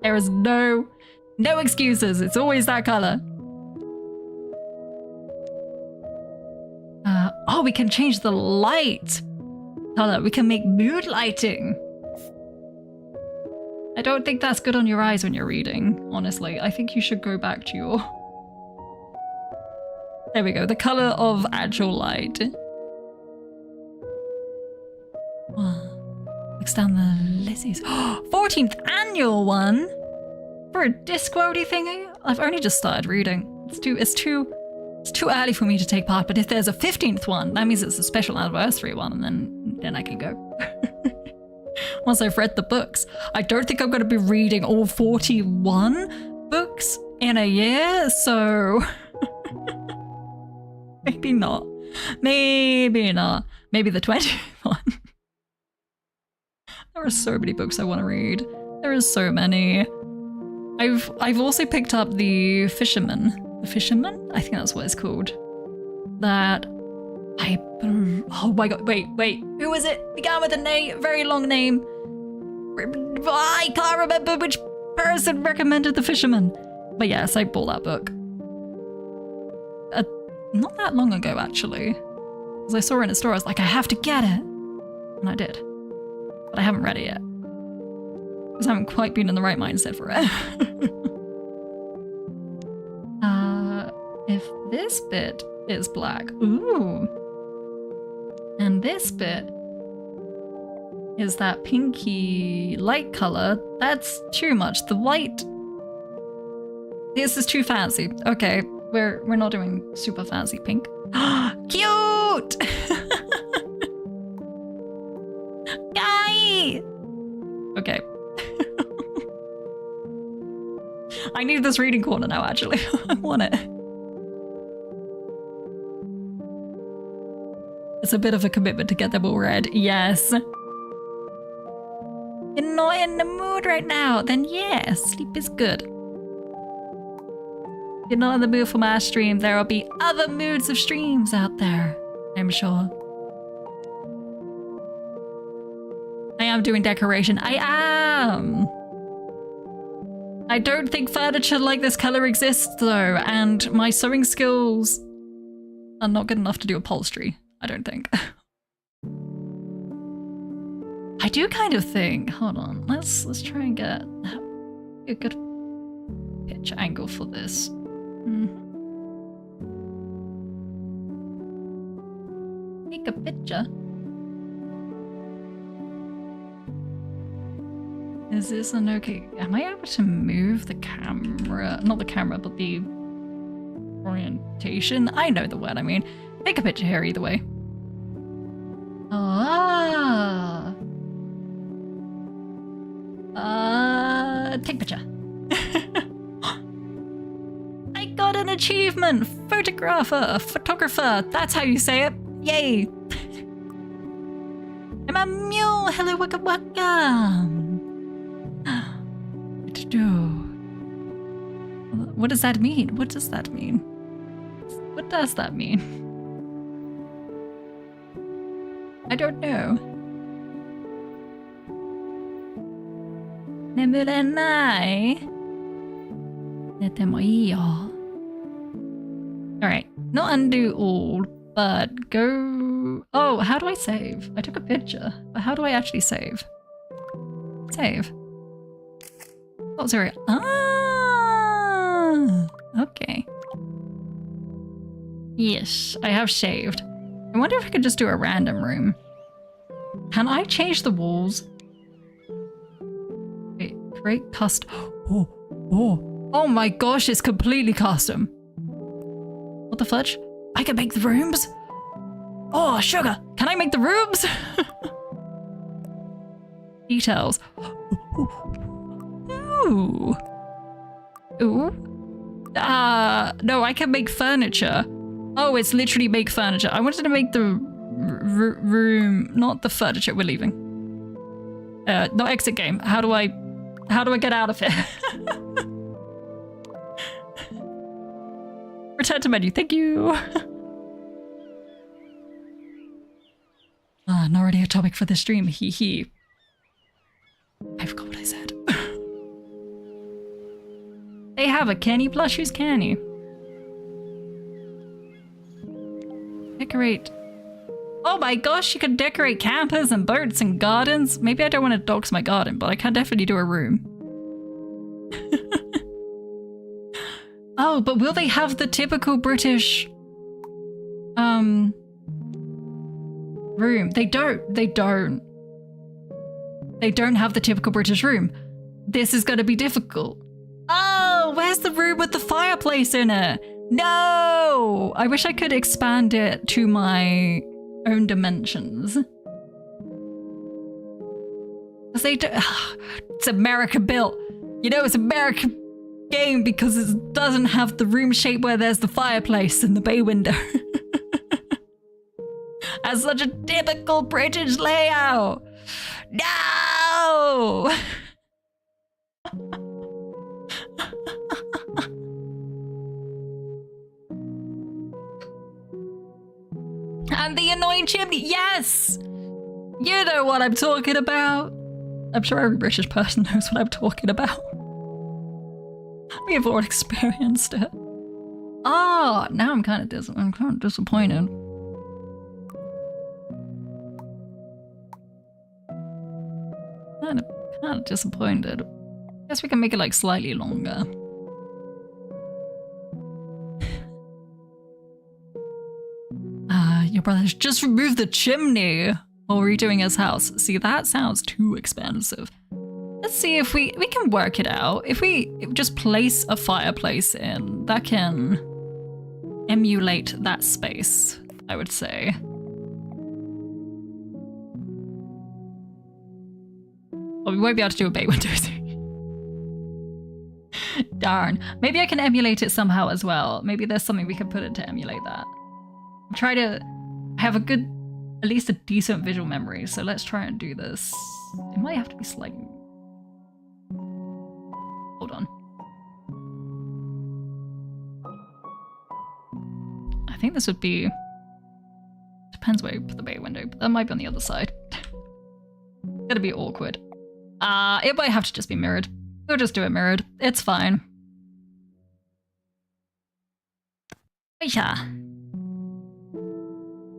There is no excuses. It's always that color. Oh, we can change the light color. We can make mood lighting. I don't think that's good on your eyes when you're reading, honestly. I think you should go back to your... There we go, the color of actual light. Looks down the Lizzie's. 14th annual one? For a Discworldy thingy? I've only just started reading. It's too early for me to take part, but if there's a 15th one, that means it's a special anniversary one, and then I can go. Once I've read the books. I don't think I'm going to be reading all 41 books in a year, so... Maybe not. Maybe not. Maybe the 20th one. There are so many books I want to read. There are so many. I've also picked up The Fisherman. The Fisherman? I think that's what it's called. Oh my god, wait. Who was it? Began with a name, very long name. I can't remember which person recommended The Fisherman. But yes, I bought that book. Not that long ago, actually. Because I saw it in a store, I was like, I have to get it. And I did. But I haven't read it yet. Because I haven't quite been in the right mindset for it. If this bit is black, ooh. And this bit is that pinky light color, that's too much. The white, this is too fancy. Okay, we're not doing super fancy pink. Cute! Guy! Okay. I need this reading corner now, actually. I want it. It's a bit of a commitment to get them all read. Yes. You're not in the mood right now, then yeah, sleep is good. If you're not in the mood for my stream, there will be other moods of streams out there, I'm sure. I am doing decoration. I am! I don't think furniture like this color exists though, and my sewing skills are not good enough to do upholstery, I don't think. I do kind of think, hold on, let's try and get a good pitch angle for this. Take a picture. Is this an okay? Am I able to move the camera? Not the camera, but the orientation. I know the word I mean. Take a picture here either way. Take picture. I got an achievement! Photographer, that's how you say it. Yay! I'm a mule! Hello, welcome. What does that mean? What does that mean? I don't know. Alright, not undo all, but go... Oh, how do I save? I took a picture, but how do I actually save? Save. Oh, sorry. Okay. Yes, I have saved. I wonder if I could just do a random room. Can I change the walls? Wait, create custom. Oh my gosh, it's completely custom. What the fudge? I can make the rooms? Oh, sugar, can I make the rooms? Details. Ooh. No, I can make furniture. Oh, it's literally make furniture. I wanted to make the room, not the furniture. We're leaving. Not exit game. How do I get out of here? Return to menu. Thank you. Not already a topic for the stream. Hee hee. I forgot what I said. They have a Kenny plush. Who's Kenny? Decorate. Oh my gosh, you can decorate campers and boats and gardens. Maybe I don't want to dox my garden, but I can definitely do a room. Oh, but will they have the typical British room? They don't. They don't have the typical British room. This is going to be difficult. Oh, where's the room with the fireplace in it? No! I wish I could expand it to my own dimensions. Because they do. It's America built. You know, it's American game because it doesn't have the room shape where there's the fireplace and the bay window. As such a typical British layout. No! And the annoying chimney. Yes! You know what I'm talking about. I'm sure every British person knows what I'm talking about. We have all experienced it. Oh, now I'm kind of disappointed. Kind of disappointed. Guess we can make it like slightly longer. Your brother's just removed the chimney while redoing his house. See, that sounds too expensive. Let's see if we can work it out. If we just place a fireplace in, that can emulate that space, I would say. Well, we won't be able to do a bay window. Darn. Maybe I can emulate it somehow as well. Maybe there's something we can put in to emulate that. Try to have a good, at least a decent visual memory. So let's try and do this. It might have to be slightly... Hold on. I think this would be... Depends where you put the bay window, but that might be on the other side. It's gonna be awkward. It might have to just be mirrored. We'll just do it mirrored. It's fine. Yeah.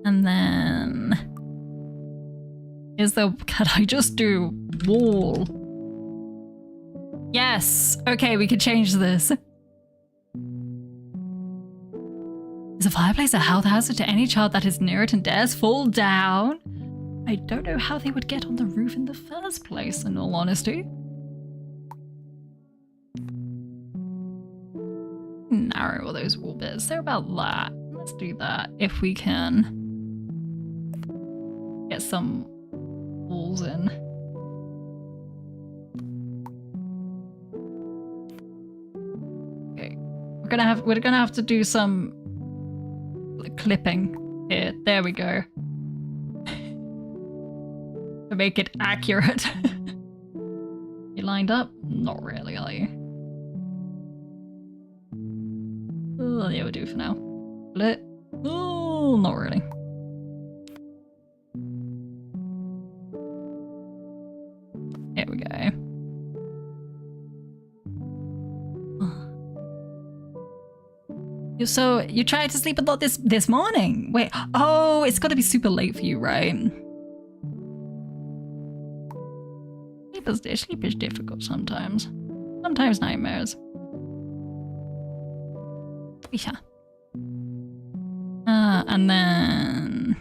And then... Can I just do wall? Yes! Okay, we can change this. Is a fireplace a health hazard to any child that is near it and dares fall down? I don't know how they would get on the roof in the first place, in all honesty. narrow are those wall bits? They're about that. Let's do that if we can get some walls in. Okay, we're gonna have to do some clipping here. There we go. To make it accurate. You lined up? Not really, are you? Oh, yeah, we'll do for now. Split. Oh, not really. Here we go. So, you tried to sleep a lot this morning? Wait, oh, it's gotta be super late for you, right? Sleep is difficult sometimes. Sometimes nightmares. Yeah. And then...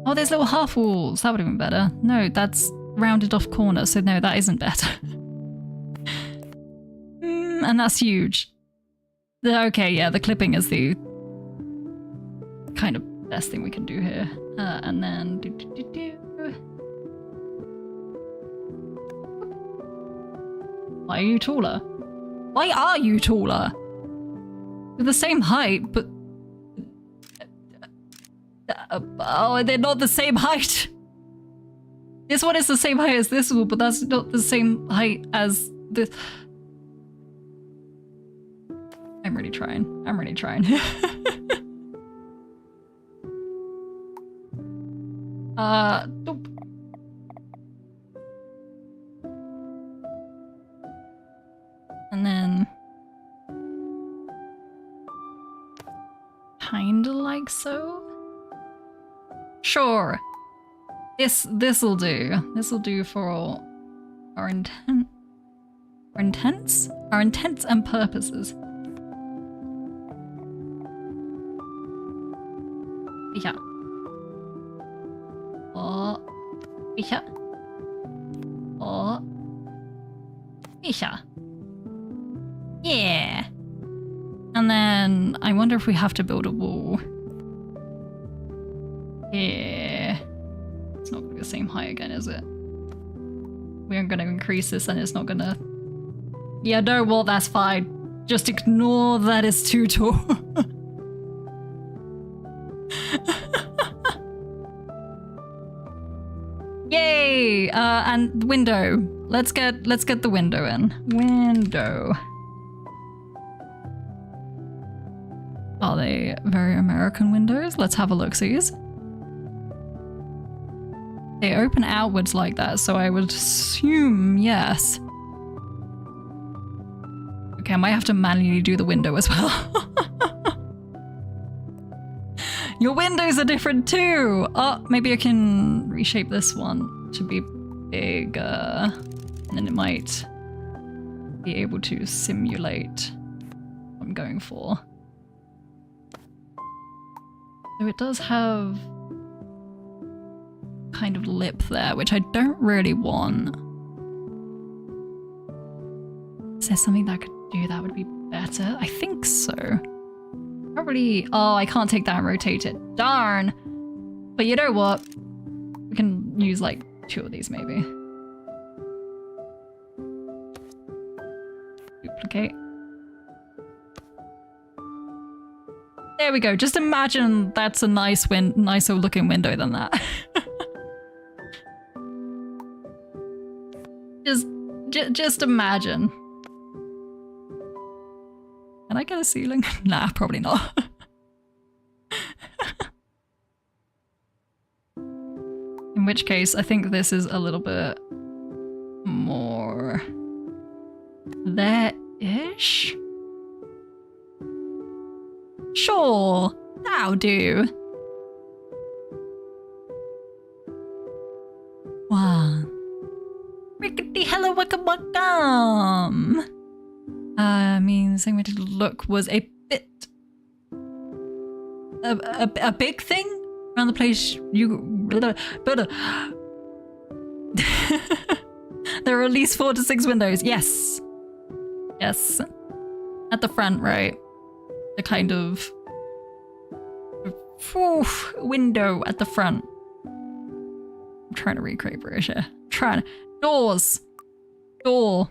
Oh, there's little half walls. That would have been better. No, that's rounded off corner, so no, that isn't better. And that's huge. Okay, yeah, the clipping is the kind of best thing we can do here. And then... Why are you taller? Why are you taller? You're the same height, but... oh, they're not the same height. This one is the same height as this one, but that's not the same height as this. I'm really trying. I'm really trying. Nope. And then... kinda like so? Sure. This'll do. This'll do for our intent. Our intents? Our intents and purposes. Yeah. Oh. Yeah. Oh. Yeah. Yeah. And then I wonder if we have to build a wall. Yeah. It's not gonna be the same height again, is it? We aren't gonna increase this and it's not gonna... Yeah, no, well, that's fine. Just ignore that it's too tall. Yay! And window. Let's get the window in. Window. Are they very American windows? Let's have a look-sees. They open outwards like that, so I would assume yes. Okay, I might have to manually do the window as well. Your windows are different too! Oh, maybe I can reshape this one to be bigger. And then it might be able to simulate what I'm going for. So it does have kind of lip there, which I don't really want. Is there something that could do that would be better? I think so. Probably. Oh, I can't take that and rotate it. Darn. But you know what? We can use like 2 of these maybe. Duplicate. There we go. Just imagine that's a nicer looking window than that. just imagine. Can I get a ceiling? Nah, probably not. In which case, I think this is a little bit more there-ish. Sure, that'll do. Wow. Rickety hello welcome. I mean, saying we did look was a bit... A big thing around the place you... But there are at least 4 to 6 windows. Yes. Yes. At the front, right? The kind of window at the front. I'm trying to recreate British here. Doors. Door.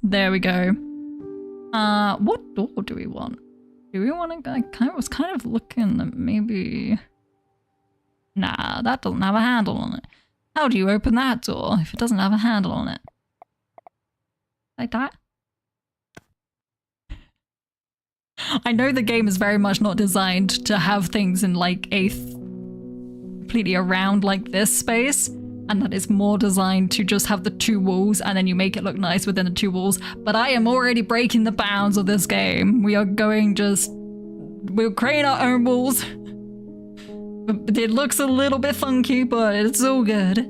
There we go. What door do we want? Do we want to? I was kind of looking at maybe. Nah, that doesn't have a handle on it. How do you open that door if it doesn't have a handle on it? Like that? I know the game is very much not designed to have things in like a completely around like this space, and that it's more designed to just have the two walls and then you make it look nice within the two walls. But I am already breaking the bounds of this game. We are going we'll create our own walls. It looks a little bit funky, but it's all good.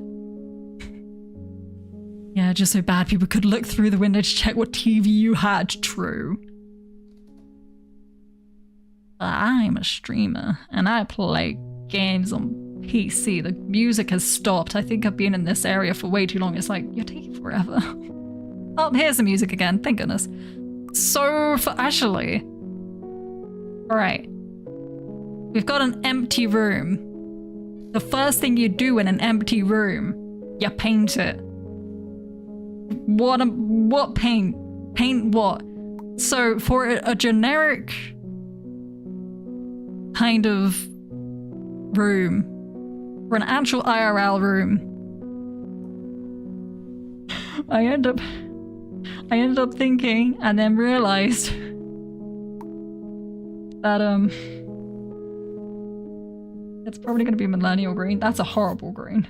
Yeah, just so bad people could look through the window to check what TV you had. True. I'm a streamer and I play games on PC. The music has stopped. I think I've been in this area for way too long. It's like, you're taking forever. Oh, here's the music again. Thank goodness. So for Ashley. Alright. We've got an empty room. The first thing you do in an empty room, you paint it. What paint? Paint what? So for a generic kind of room, for an actual IRL room, I end up thinking and then realized that it's probably going to be millennial green. That's a horrible green.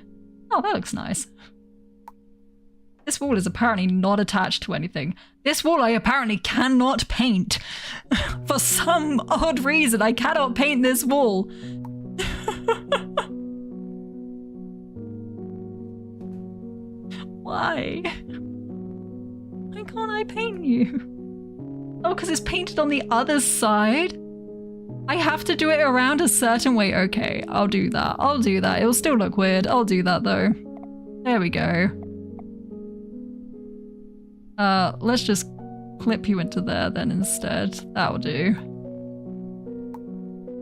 Oh, that looks nice. This wall is apparently not attached to anything. This wall I apparently cannot paint. For some odd reason, I cannot paint this wall. Why? Why can't I paint you? Oh, because it's painted on the other side? I have to do it around a certain way. Okay, I'll do that. I'll do that. It'll still look weird. I'll do that though. There we go. Let's just clip you into there then instead. That'll do.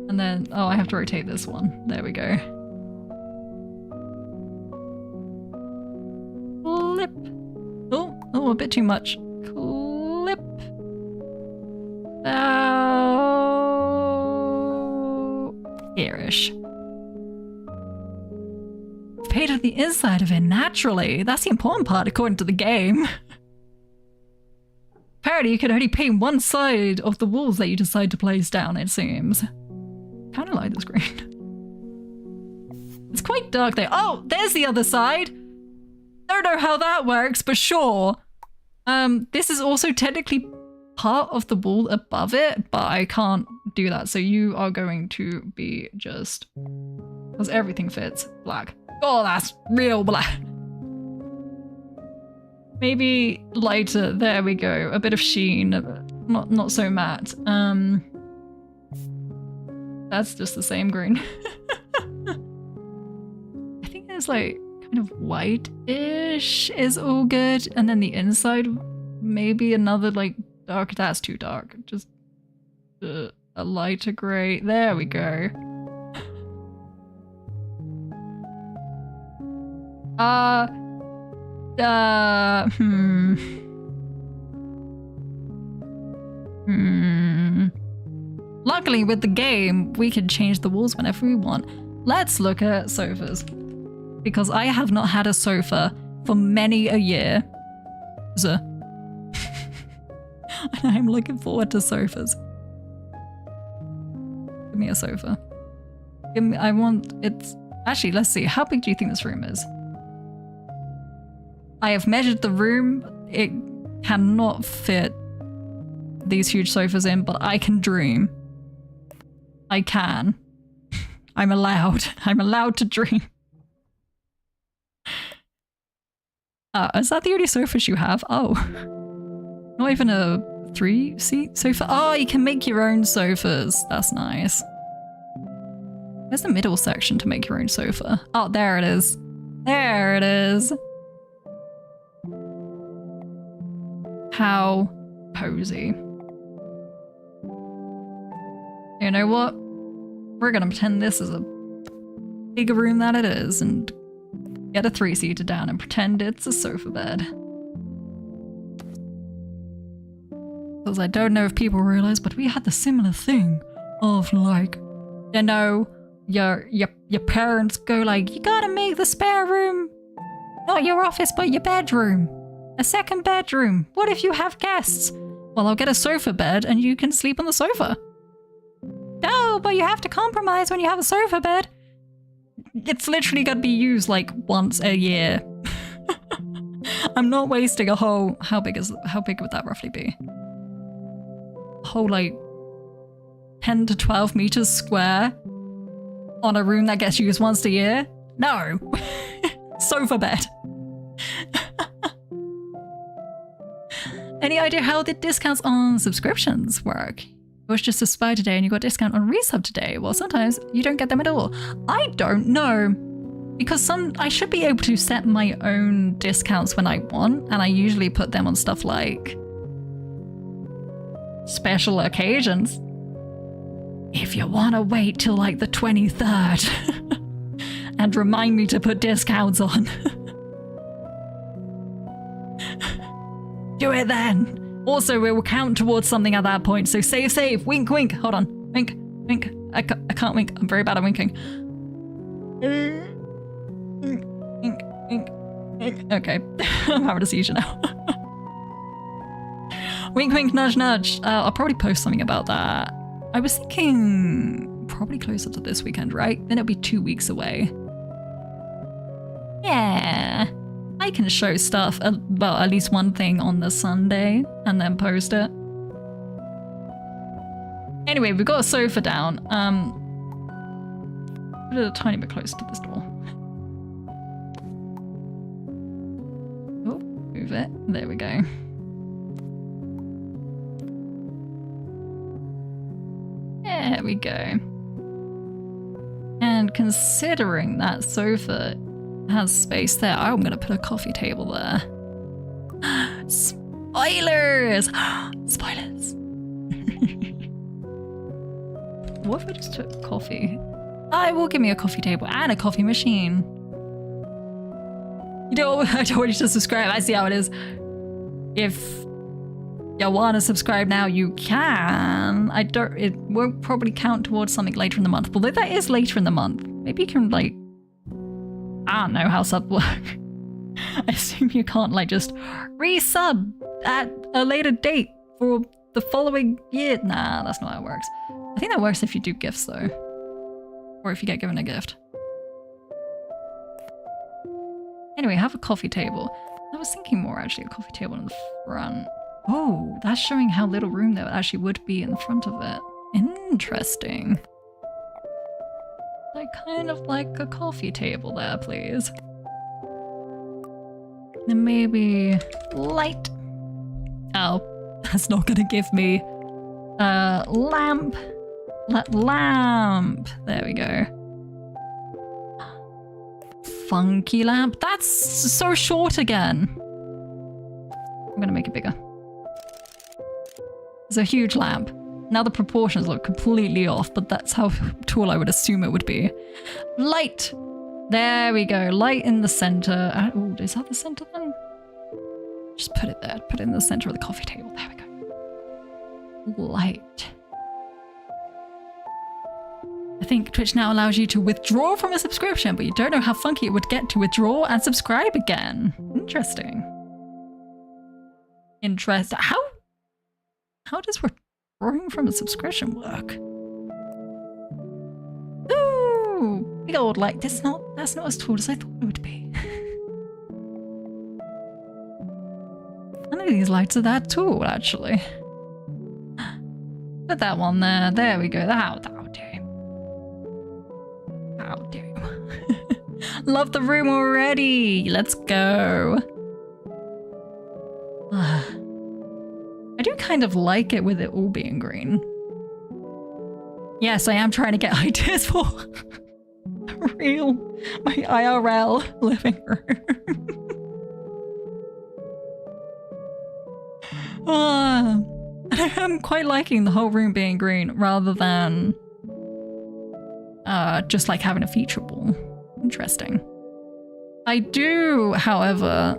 And then, oh, I have to rotate this one. There we go. Clip. Oh, a bit too much. Clip. Here-ish. Painted the inside of it naturally. That's the important part according to the game. Apparently you can only paint one side of the walls that you decide to place down, it seems. Kind of like this green. It's quite dark there. Oh, there's the other side. Don't know how that works, but sure. This is also technically part of the wall above it, but I can't do that. So you are going to be just, because everything fits, black. Oh, that's real black. Maybe lighter. There we go. A bit of sheen, not so matte. That's just the same green. I think there's like kind of white-ish is all good, and then the inside maybe another like dark. That's too dark. Just a lighter gray. There we go. Luckily with the game, we can change the walls whenever we want. Let's look at sofas. Because I have not had a sofa for many a year. And I'm looking forward to sofas. Give me a sofa. Actually, let's see. How big do you think this room is? I have measured the room. It cannot fit these huge sofas in, but I can dream. I can. I'm allowed. I'm allowed to dream. Is that the only sofas you have? Oh. Not even a 3-seat sofa? Oh, you can make your own sofas. That's nice. Where's the middle section to make your own sofa? Oh, there it is. There it is. How cozy. You know what? We're gonna pretend this is a bigger room than it is and get a 3-seater down and pretend it's a sofa bed. Because I don't know if people realize, but we had the similar thing of like, you know, your parents go like, you gotta make the spare room not your office but your bedroom. A second bedroom. What if you have guests? Well, I'll get a sofa bed and you can sleep on the sofa. No, but you have to compromise when you have a sofa bed. It's literally gonna be used like once a year. I'm not wasting a whole, how big would that roughly be? A whole like 10 to 12 meters square on a room that gets used once a year? No. Sofa bed. Any idea how the discounts on subscriptions work? It was just subscribe today and you got a discount on resub today. Well, sometimes you don't get them at all. I don't know. Because I should be able to set my own discounts when I want, and I usually put them on stuff like special occasions. If you want to wait till like the 23rd and remind me to put discounts on. Do it then. Also, it will count towards something at that point, so save, wink, wink. Hold on, wink, wink. I can't wink, I'm very bad at winking. Wink, wink, wink. Okay, I'm having a seizure now. Wink, wink, nudge, nudge. I'll probably post something about that. I was thinking probably closer to this weekend, right? Then it'll be 2 weeks away. Yeah. I can show stuff about at least one thing on the Sunday and then post it. Anyway, we've got a sofa down. Put it a tiny bit closer to this door. Oh, move it. There we go. There we go. And considering that sofa has space there, I'm gonna put a coffee table there. Spoilers! Spoilers! What if I just took coffee? I will give me a coffee table and a coffee machine. You know, I don't want you to subscribe. I see how it is. If you want to subscribe now, you can. It won't probably count towards something later in the month. Although that is later in the month. Maybe you can like, I don't know how subs work. I assume you can't like just resub at a later date for the following year. Nah, that's not how it works. I think that works if you do gifts though. Or if you get given a gift. Anyway, have a coffee table. I was thinking more actually a coffee table in the front. Oh, that's showing how little room there actually would be in front of it. Interesting. I kind of like a coffee table there, please. Then maybe light. Oh, that's not gonna give me lamp. Lamp. There we go. Funky lamp. That's so short again. I'm gonna make it bigger. It's a huge lamp. Now the proportions look completely off, but that's how tall I would assume it would be. Light! There we go. Light in the center. Oh, is that the center then? Just put it there. Put it in the center of the coffee table. There we go. Light. I think Twitch now allows you to withdraw from a subscription, but you don't know how funky it would get to withdraw and subscribe again. Interesting. How does withdrawing from a subscription work? Ooh, big old light. That's not as tall as I thought it would be. None of these lights are that tall, actually. Put that one there. There we go. That'll do. That'll do. Love the room already. Let's go. I do kind of like it with it all being green. Yes, I am trying to get ideas for my IRL living room. I'm quite liking the whole room being green rather than just like having a feature wall. Interesting. I do, however,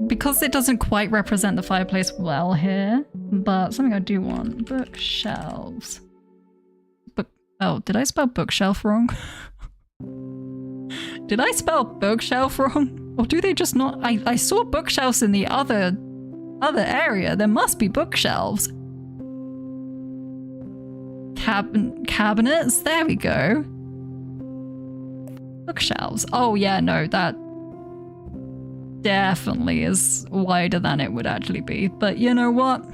because it doesn't quite represent the fireplace well here, but something I do want, bookshelves. Oh, did I spell bookshelf wrong? Did I spell bookshelf wrong? Or do they just not? I saw bookshelves in the other area. There must be bookshelves. Cabinets, there we go. Bookshelves. Oh yeah, no, that definitely is wider than it would actually be. But you know what?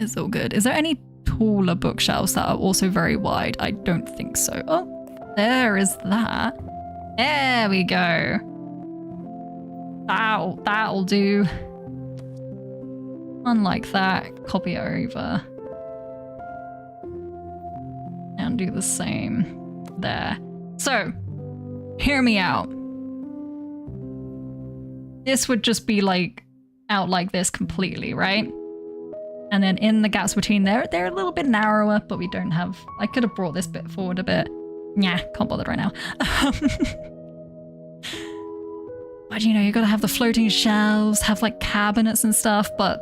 It's all good. Is there any taller bookshelves that are also very wide? I don't think so. Oh, there is that. There we go. That'll do. Unlike that, copy it over. And do the same there. So, hear me out. This would just be like out like this completely, right? And then in the gaps between there, they're a little bit narrower, but we don't have... I could have brought this bit forward a bit. Nah, can't bother right now. But you know, you gotta have the floating shelves, have like cabinets and stuff, but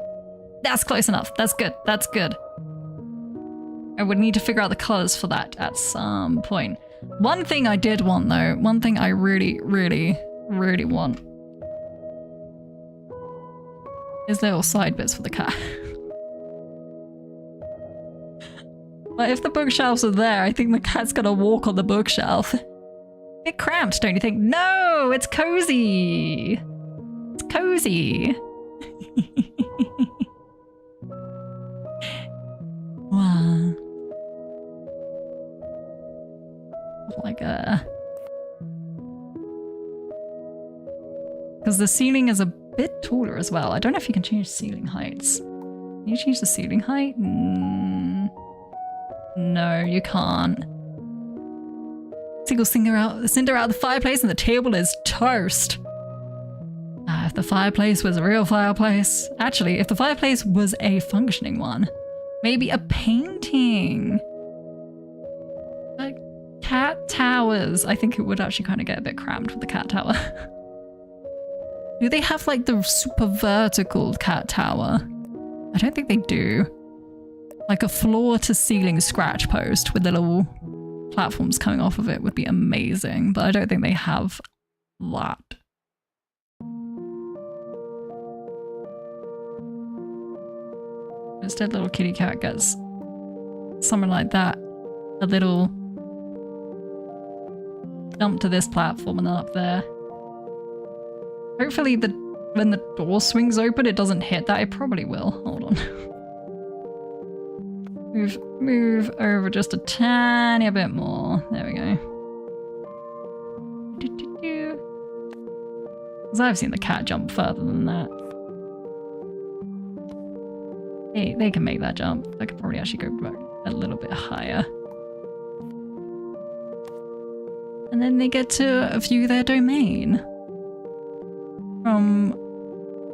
that's close enough. That's good. That's good. I would need to figure out the colors for that at some point. One thing I did want though, one thing I really, really, really want is little side bits for the cat. But if the bookshelves are there, I think the cat's gonna walk on the bookshelf. Bit cramped, don't you think? No, it's cozy. It's cozy. Wow. Like because the ceiling is a bit taller as well. I don't know if you can change ceiling heights. Can you change the ceiling height? No, you can't. Single cinder out of the fireplace and the table is toast. If the fireplace was a real fireplace. Actually, if the fireplace was a functioning one. Maybe a painting. Like cat towers. I think it would actually kind of get a bit cramped with the cat tower. Do they have like the super vertical cat tower? I don't think they do. Like a floor to ceiling scratch post with the little platforms coming off of it would be amazing, but I don't think they have that. Instead, little kitty cat gets something like that. A little jump to this platform and then up there. Hopefully when the door swings open, it doesn't hit that. It probably will. Hold on. Move over just a tiny bit more. There we go. Because I've seen the cat jump further than that. They can make that jump. I could probably actually go back a little bit higher. And then they get to view their domain. From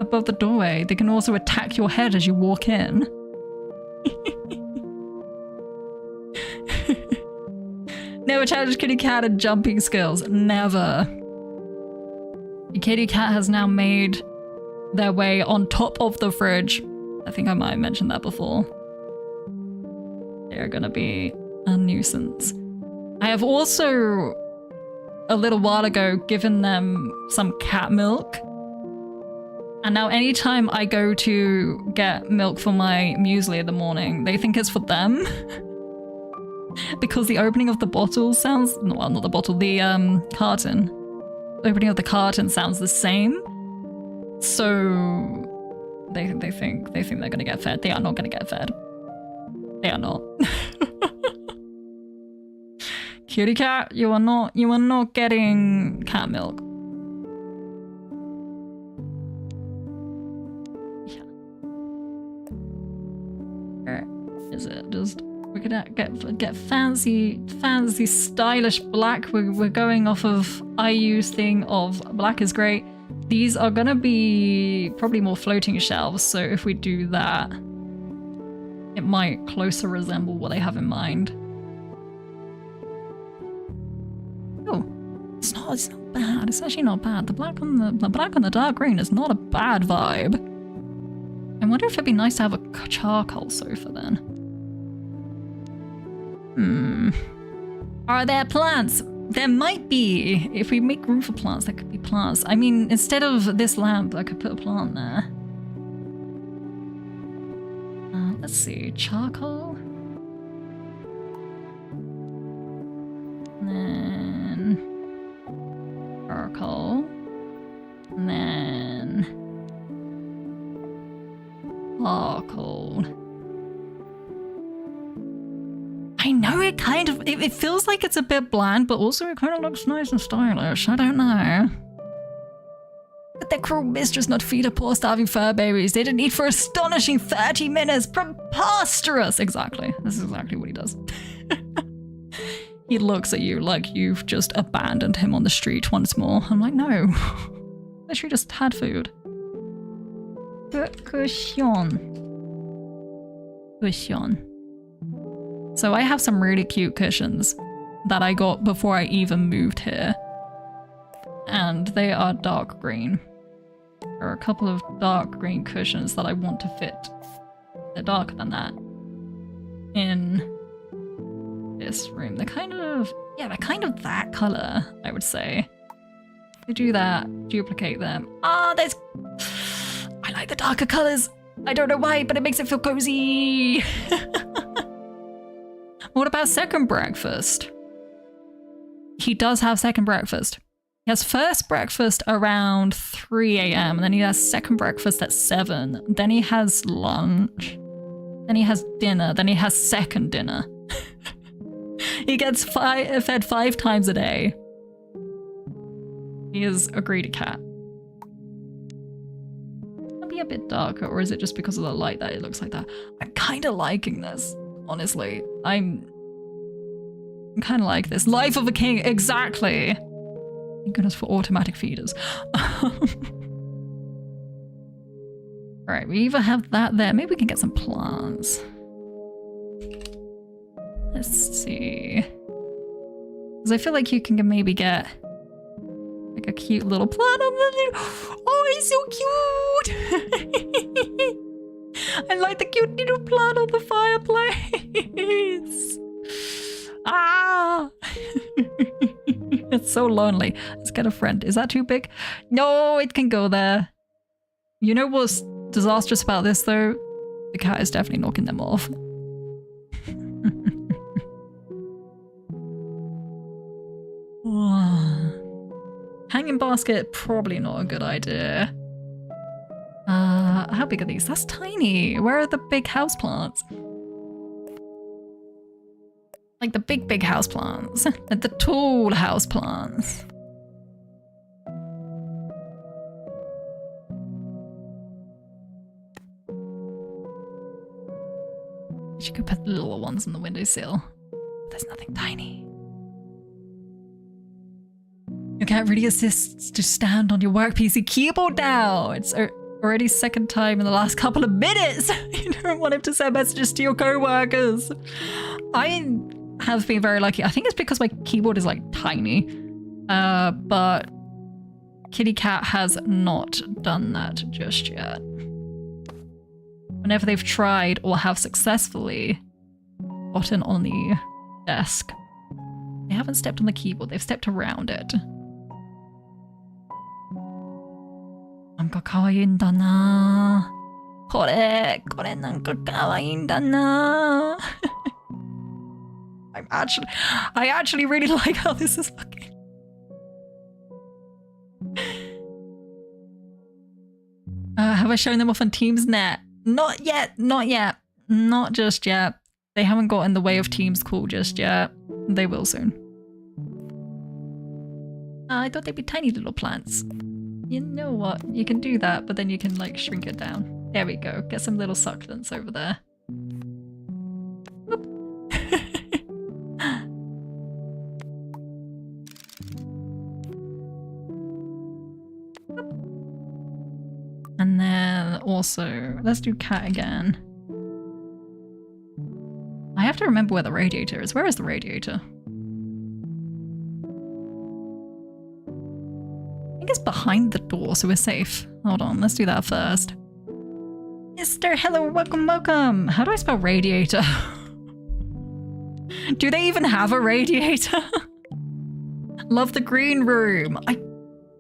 above the doorway. They can also attack your head as you walk in. Never challenge kitty cat at jumping skills. Never. The kitty cat has now made their way on top of the fridge. I think I might have mentioned that before. They're gonna be a nuisance. I have also, a little while ago, given them some cat milk. And now anytime I go to get milk for my muesli in the morning, they think it's for them. Because the opening of the bottle sounds, well, not the bottle, the carton. The opening of the carton sounds the same. So they think they're gonna get fed. They are not gonna get fed. They are not. Kitty cat, you are not getting cat milk. Yeah. Where is it? Just we're gonna get fancy, stylish black. We're going off of IU's thing of black is great. these are gonna be probably more floating shelves, so if we do that, it might closer resemble what I have in mind. Oh, it's not bad. It's actually not bad. The black on the dark green is not a bad vibe. I wonder if it'd be nice to have a charcoal sofa then. Are there plants? There might be. If we make room for plants, there could be plants. I mean, instead of this lamp, I could put a plant there. Let's see, charcoal. And then charcoal. And then charcoal. I know it kind of, it feels like it's a bit bland, but also it kind of looks nice and stylish. I don't know. But their cruel mistress not feed her poor starving fur babies. They didn't eat for astonishing 30 minutes. Preposterous! Exactly. This is exactly what he does. He looks at you like you've just abandoned him on the street once more. I'm like, no. Literally just had food. Cushion. Cushion. So I have some really cute cushions that I got before I even moved here. And they are dark green. There are a couple of dark green cushions that I want to fit. They're darker than that. In this room. They're kind of, yeah, they're kind of that color, I would say. To do that, duplicate them. Ah, there's, I like the darker colors. I don't know why, but it makes it feel cozy. What about second breakfast? He does have second breakfast. He has first breakfast around 3 a.m. and then he has second breakfast at 7. Then he has lunch. Then he has dinner. Then he has second dinner. He gets fed 5 times a day. He is a greedy cat. It'll be a bit darker, or is it just because of the light that it looks like that? I'm kind of liking this. Honestly, I'm kind of like this. Life of a king, exactly. Thank goodness for automatic feeders. Alright, we either have that there. Maybe we can get some plants. Let's see. Because I feel like you can maybe get like a cute little plant on the... Oh, he's so cute! I like the cute little plant on the fireplace. Ah! It's so lonely. Let's get a friend. Is that too big? No, it can go there. You know what's disastrous about this though? The cat is definitely knocking them off. Hanging basket, probably not a good idea. How big are these? That's tiny. Where are the big houseplants? Like the big houseplants. Like the tall houseplants. You could put the little ones on the windowsill. There's nothing tiny. Your cat really assists to stand on your work PC keyboard now. It's already second time in the last couple of minutes. You don't want him to send messages to your co-workers. I have been very lucky. I think it's because my keyboard is like tiny. But Kitty Cat has not done that just yet. Whenever they've tried or have successfully gotten on the desk, they haven't stepped on the keyboard, they've stepped around it. Nanka kawaii da na. Kore nanka kawaii da na. I actually really like how this is looking. Have I shown them off on Teams Net? Not yet, not yet, not just yet. They haven't got in the way of Teams call just yet. They will soon. I thought they'd be tiny little plants. You know what? You can do that, but then you can like shrink it down. There we go. Get some little succulents over there. Also, let's do cat again. I have to remember where the radiator is. Where is the radiator? I think it's behind the door, so we're safe. Hold on, let's do that first. Mister, hello, welcome, welcome. How do I spell radiator? Do they even have a radiator? Love the green room. I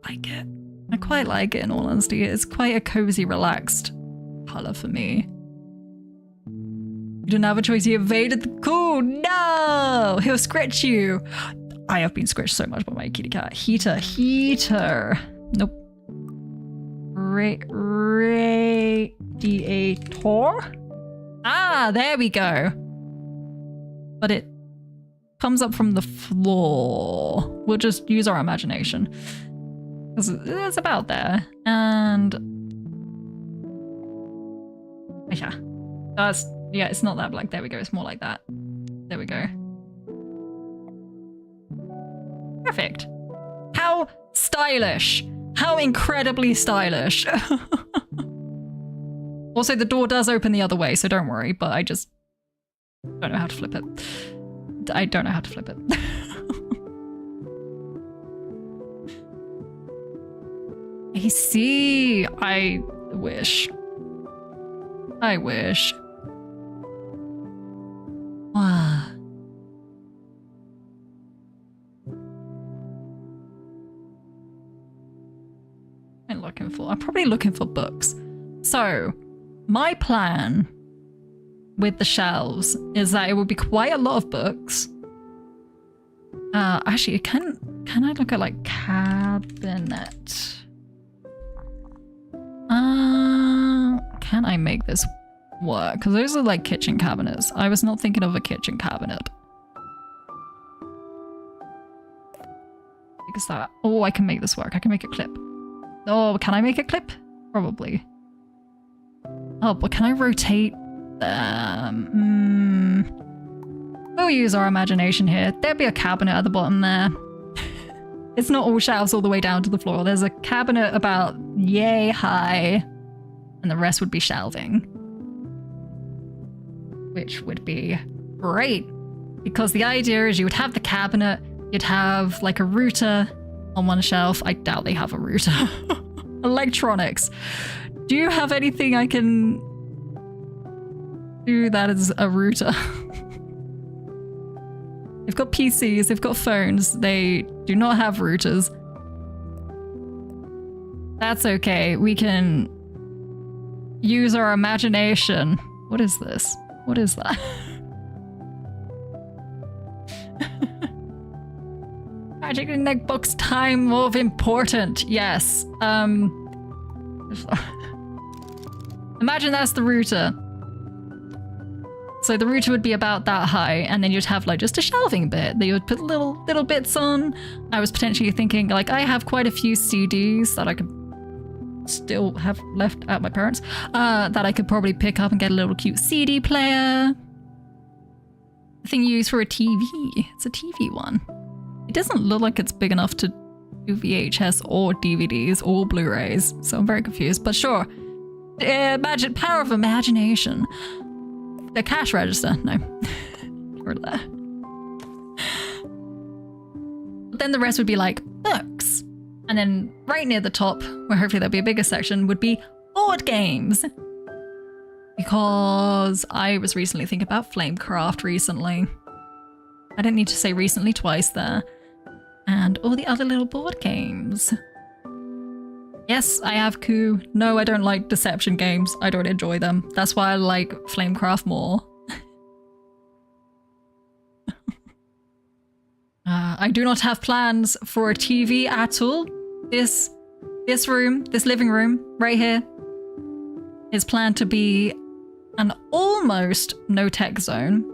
like it. I quite like it, in all honesty. It's quite a cozy, relaxed colour for me. You didn't have a choice. You evaded the cool. No! He'll scratch you. I have been scratched so much by my kitty cat. Heater. Nope. Radiator? Ah, there we go. But it comes up from the floor. We'll just use our imagination. Because it's about there. And... yeah, it's not that black. There we go. It's more like that. There we go. Perfect. How stylish. How incredibly stylish. Also, the door does open the other way, so don't worry, but I just don't know how to flip it. I don't know how to flip it. I see. I wish. I wish. Wow. I'm probably looking for books. So, my plan with the shelves is that it will be quite a lot of books. Actually, can I look at like cabinet? Can I make this work? Because those are like kitchen cabinets. I was not thinking of a kitchen cabinet. Because that, oh, I can make this work. I can make a clip. Oh, can I make a clip? Probably. Oh, but can I rotate them? We'll use our imagination here. There'll be a cabinet at the bottom there. It's not all shelves all the way down to the floor. There's a cabinet about yay high, and the rest would be shelving. Which would be great, because the idea is you would have the cabinet, you'd have like a router on one shelf. I doubt they have a router. Electronics. Do you have anything I can do that is a router? They've got PCs, they've got phones, they do not have routers. That's okay, we can use our imagination. What is this? What is that? Magic neck box time of important. Yes. Imagine that's the router. So the router would be about that high, and then you'd have like just a shelving bit that you would put little bits on. I was potentially thinking like I have quite a few CDs that I could still have left at my parents' that I could probably pick up and get a little cute CD player. The thing you use for a TV. It's a TV one. It doesn't look like it's big enough to do VHS or DVDs or Blu-rays, so I'm very confused, but sure. Imagine power of imagination. The cash register, no. Or that. But then the rest would be like books. And then right near the top, where hopefully there'll be a bigger section, would be board games. Because I was recently thinking about Flamecraft recently. I didn't need to say recently twice there. And all the other little board games. Yes, I have Coup. No, I don't like deception games. I don't enjoy them. That's why I like Flamecraft more. I do not have plans for a TV at all. This room, this living room right here, is planned to be an almost no-tech zone.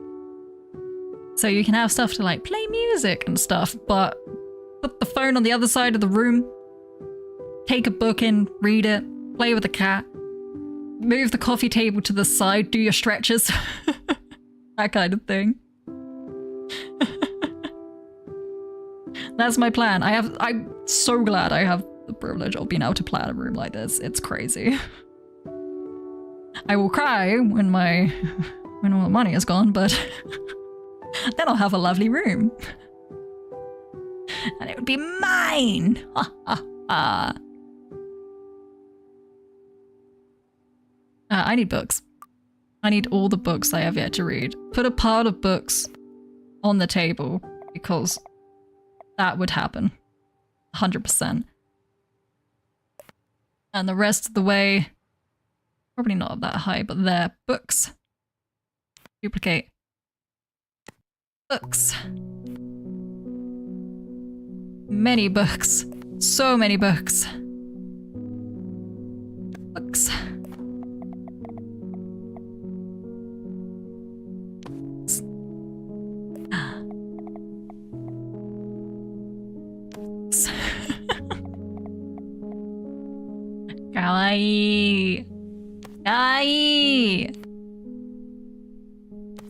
So you can have stuff to like play music and stuff, but put the phone on the other side of the room, take a book in, read it, play with the cat, move the coffee table to the side, do your stretches, that kind of thing. That's my plan. I'm so glad I have the privilege of being able to plan a room like this. It's crazy. I will cry when when all the money is gone, but then I'll have a lovely room. And it would be mine! Ha ha ha. I need books. I need all the books I have yet to read. Put a pile of books on the table, because that would happen. 100%. And the rest of the way, probably not that high, but there. Books. Duplicate. Books. Many books. So many books. Books. Kawaii. Kawaii.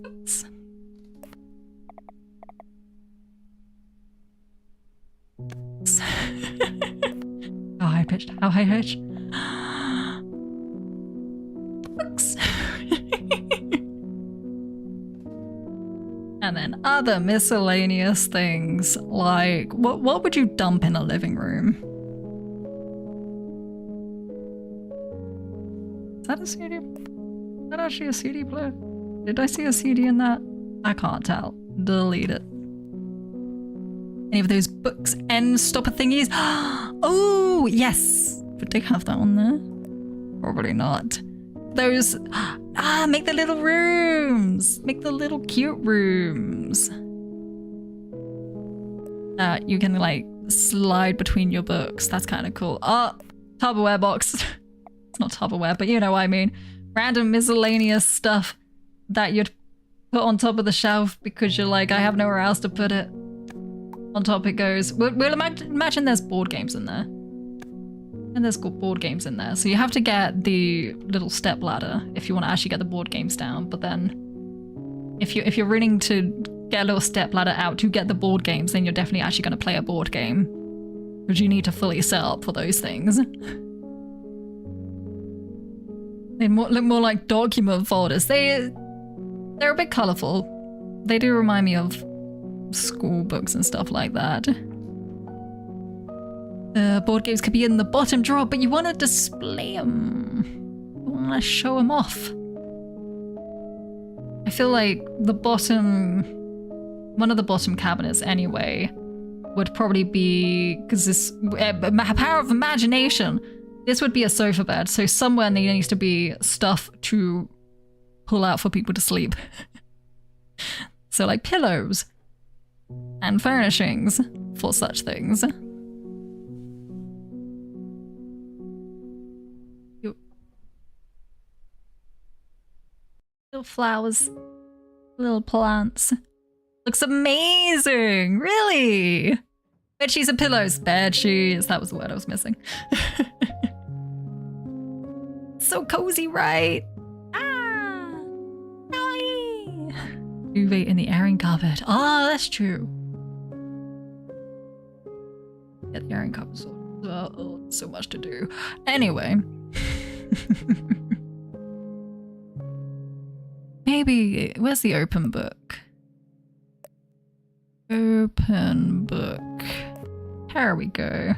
Oops. How high pitched? How high pitched? Oops. And then other miscellaneous things like what would you dump in a living room? Is that a CD? Is that actually a CD player? Did I see a CD in that? I can't tell. Delete it. Any of those books and stopper thingies? Oh, yes! Would they have that on there? Probably not. Those... make the little rooms! Make the little cute rooms. You can, like, slide between your books. That's kind of cool. Oh, Tupperware box. It's not Tupperware, but you know what I mean. Random miscellaneous stuff that you'd put on top of the shelf because you're like, I have nowhere else to put it. On top it goes. We'll imagine there's board games in there. And there's board games in there. So you have to get the little step ladder if you want to actually get the board games down. But then if you're willing to get a little step ladder out to get the board games, then you're definitely actually going to play a board game. Because you need to fully set up for those things. They look more like document folders. They're a bit colourful. They do remind me of school books and stuff like that. Board games could be in the bottom drawer, but you want to display them. You want to show them off. I feel like one of the bottom cabinets anyway, would probably be, because this power of imagination, this would be a sofa bed, so somewhere there needs to be stuff to pull out for people to sleep. So like pillows and furnishings for such things. Little flowers, little plants. Looks amazing, really. Bed sheets and pillows. Bed sheets, that was the word I was missing. So cozy, right? Ah, kawaii. Duvet in the airing cupboard. Oh, that's true. Get the airing cupboard sorted. Oh, so much to do. Anyway. Maybe, where's the open book? Open book. Here we go.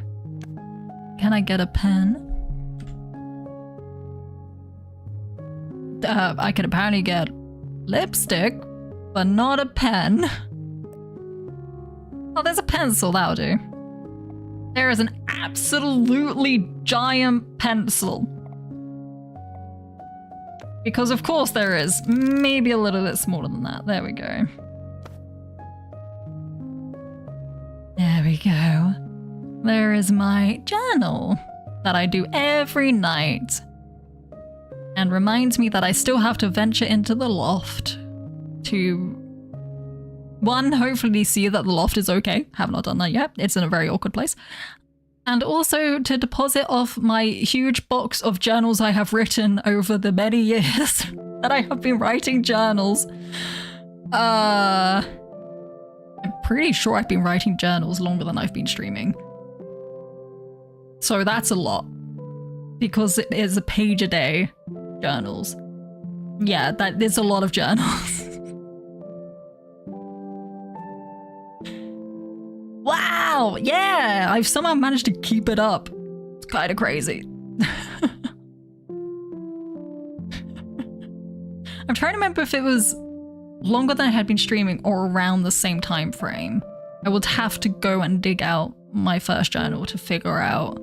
Can I get a pen? I can apparently get lipstick, but not a pen. Oh, there's a pencil, that'll do. There is an absolutely giant pencil. Because of course there is. Maybe a little bit smaller than that. There we go. There we go. There is my journal that I do every night. And reminds me that I still have to venture into the loft to, one, hopefully see that the loft is okay. Have not done that yet. It's in a very awkward place. And also to deposit off my huge box of journals I have written over the many years that I have been writing journals. I'm pretty sure I've been writing journals longer than I've been streaming. So that's a lot. Because it is a page a day journals. Yeah, there's a lot of journals. Wow, yeah, I've somehow managed to keep it up. It's kind of crazy. I'm trying to remember if it was longer than I had been streaming or around the same time frame. I would have to go and dig out my first journal to figure out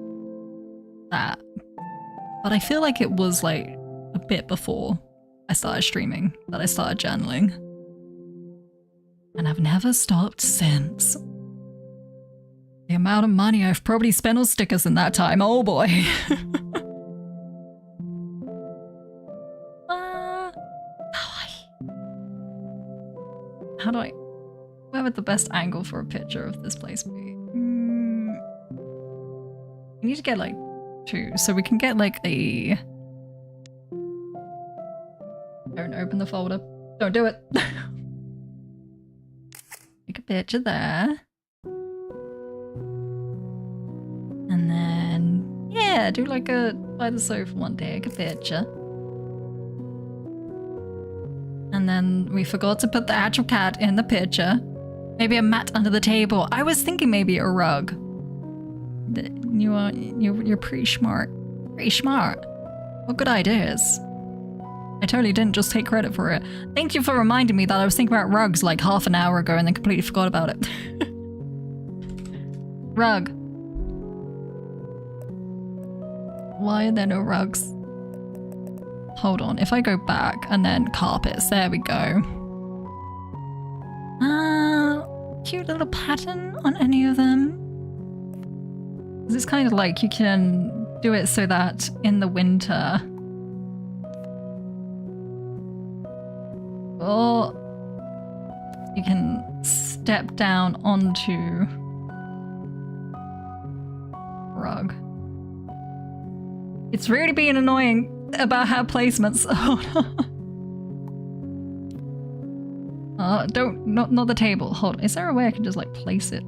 that. But I feel like it was like a bit before I started streaming that I started journaling. And I've never stopped since. The amount of money I've probably spent on stickers in that time, oh boy. How do I... Where would the best angle for a picture of this place be? We need to get like 2, so we can get like a... Don't open the folder. Don't do it. Take a picture there. And then, yeah, do like a by the sofa one, take a picture. And then we forgot to put the actual cat in the picture. Maybe a mat under the table. I was thinking maybe a rug. You're pretty smart. Pretty smart. What good ideas. I totally didn't just take credit for it. Thank you for reminding me that I was thinking about rugs like half an hour ago and then completely forgot about it. Rug. Why are there no rugs? Hold on, if I go back and then carpets, there we go. Cute little pattern on any of them. This is kind of like you can do it so that in the winter, or you can step down onto rug. It's really being annoying about how placements. Not the table. Hold on. Is there a way I can just like place it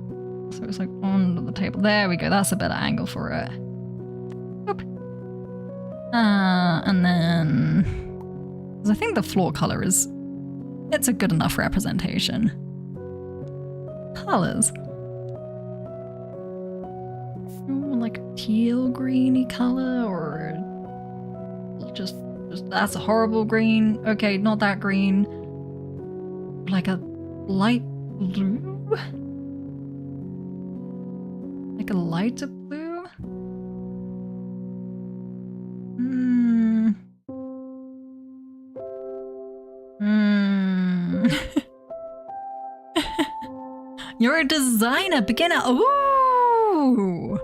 so it's like on the table? There we go. That's a better angle for it. Oop. And then, because I think the floor color it's a good enough representation. Colors. Like a teal greeny color, or just that's a horrible green. Okay, not that green. Like a light blue? Like a lighter blue? You're a designer, beginner. Ooh!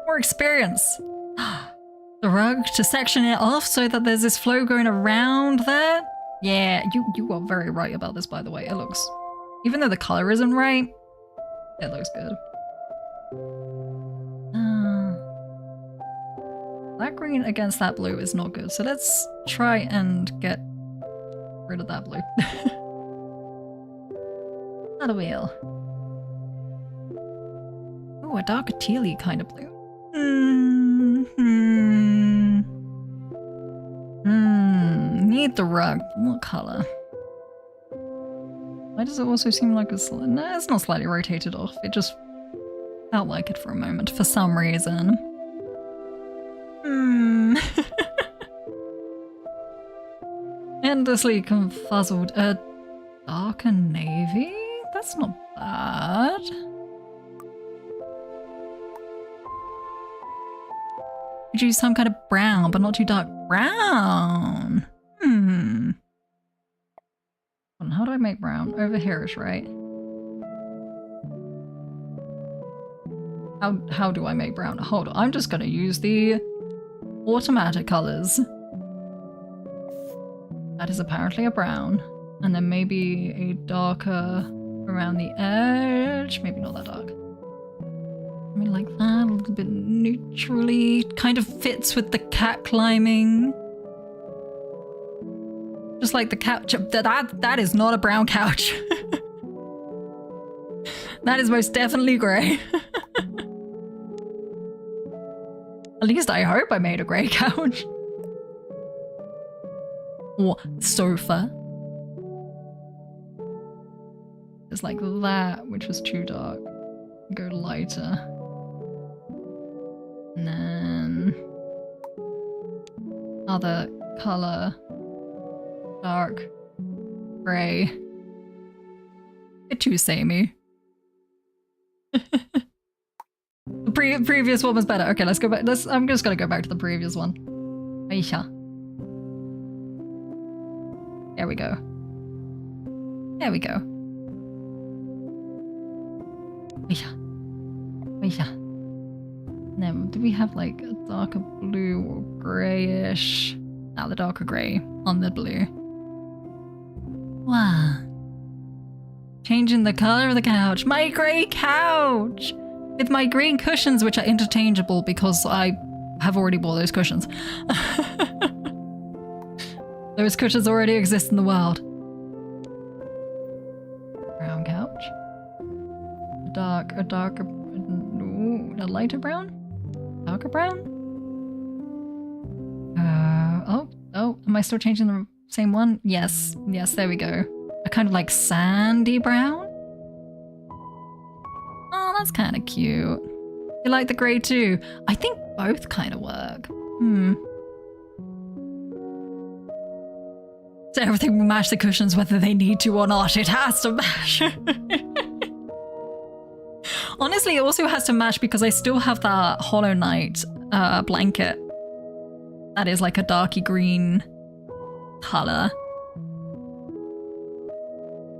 More experience. The rug to section it off so that there's this flow going around there. Yeah, you are very right about this, by the way. It looks, even though the color isn't right, it looks good. That green against that blue is not good, so let's try and get rid of that blue. Not a wheel. Oh, a darker tealy kind of blue. Need the rug. What color? Why does it also seem like it's... No, it's not slightly rotated off. It just felt like it for a moment for some reason. Endlessly confuzzled. A darker navy? That's not bad. Could use some kind of brown, but not too dark brown. How do I make brown? Over here-ish, right? How do I make brown? Hold on, I'm just gonna use the automatic colors. That is apparently a brown. And then maybe a darker around the edge. Maybe not that dark. I mean, like that, a little bit neutrally. Kind of fits with the cat climbing. Just like the couch. That is not a brown couch. That is most definitely grey. At least I hope I made a grey couch. or sofa. It's like that, which was too dark. Go lighter. And then other color, dark gray. Bit too samey. The previous one was better. Okay, let's go back. I'm just gonna go back to the previous one. Aisha. There we go. There we go. Aisha. Aisha. Then do we have like a darker blue or grayish? Now the darker gray on the blue. Wow. Changing the color of the couch. My grey couch! With my green cushions, which are interchangeable because I have already bought those cushions. Those cushions already exist in the world. Brown couch. A darker, no, a lighter brown? Darker brown? Oh, am I still changing the same one? Yes, there we go. A kind of like sandy brown? Oh, that's kind of cute. You like the grey too? I think both kind of work. So everything will match the cushions whether they need to or not. It has to match. Honestly, it also has to match because I still have that Hollow Knight blanket. That is like a darky green color.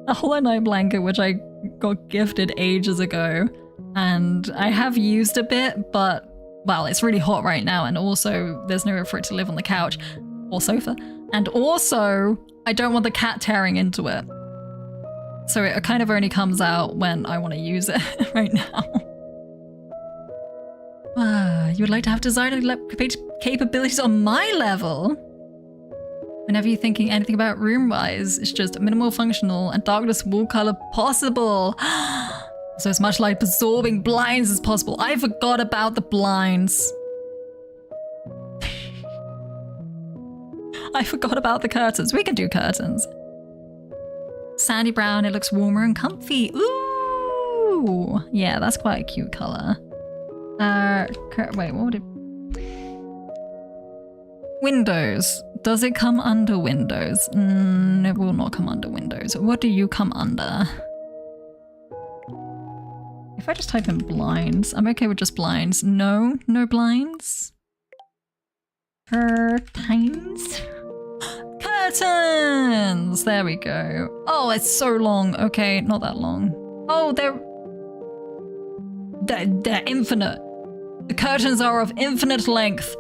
A Hollow Knight blanket, which I got gifted ages ago. And I have used a bit, but, well, it's really hot right now. And also, there's nowhere for it to live on the couch or sofa. And also, I don't want the cat tearing into it. So it kind of only comes out when I want to use it right now. You would like to have designer capabilities on my level? Whenever you're thinking anything about room-wise, it's just minimal functional and darkness wall color possible. So as much light absorbing blinds as possible. I forgot about the blinds. I forgot about the curtains. We can do curtains. Sandy brown, it looks warmer and comfy. Ooh! Yeah, that's quite a cute color. Wait, what would it... Windows. Does it come under windows? It will not come under windows. What do you come under? If I just type in blinds, I'm okay with just blinds. No blinds. Curtains. Curtains! There we go. Oh, it's so long. Okay, not that long. Oh, they're infinite. The curtains are of infinite length.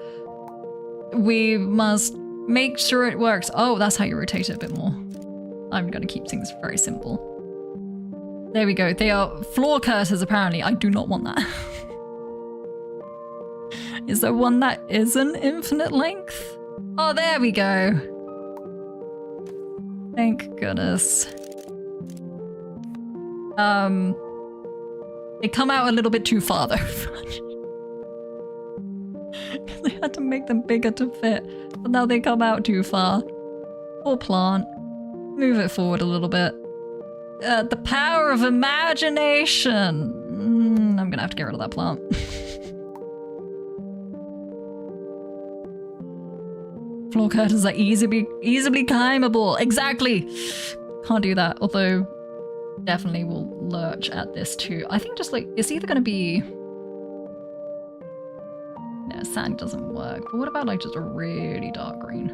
We must make sure it works. Oh, that's how you rotate it a bit more. I'm gonna keep things very simple. There we go. They are floor curtains, apparently. I do not want that. Is there one that isn't infinite length? Oh, there we go. Thank goodness. They come out a little bit too far, though. They had to make them bigger to fit, but now they come out too far. Poor plant. Move it forward a little bit. The power of imagination. I'm gonna have to get rid of that plant. Floor curtains are easily climbable. Exactly. Can't do that. Although, definitely will lurch at this too. I think just like it's either gonna be. No, sand doesn't work. But what about like just a really dark green?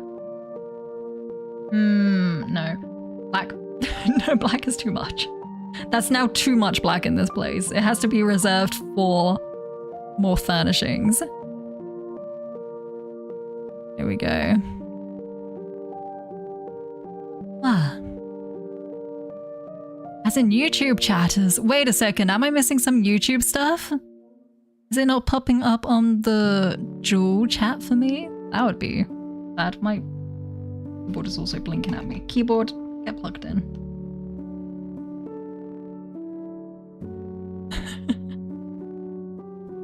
No. Black. No, black is too much. That's now too much black in this place. It has to be reserved for more furnishings. There we go. Ah. As in YouTube chatters. Wait a second, am I missing some YouTube stuff? Is it not popping up on the Jewel chat for me? That would be bad. My keyboard is also blinking at me. Keyboard, get plugged in.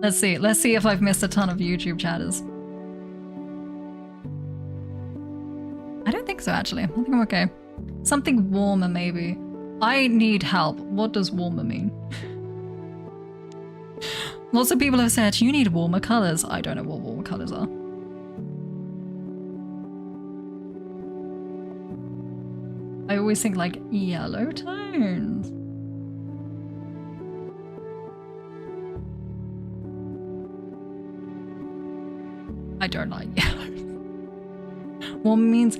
Let's see if I've missed a ton of YouTube chatters. I don't think think so, actually. I think I'm okay. Something warmer, maybe. I need help. What does warmer mean? Lots of people have said, you need warmer colours. I don't know what warmer colours are. I always think like yellow tones. I don't like yellow. Warm means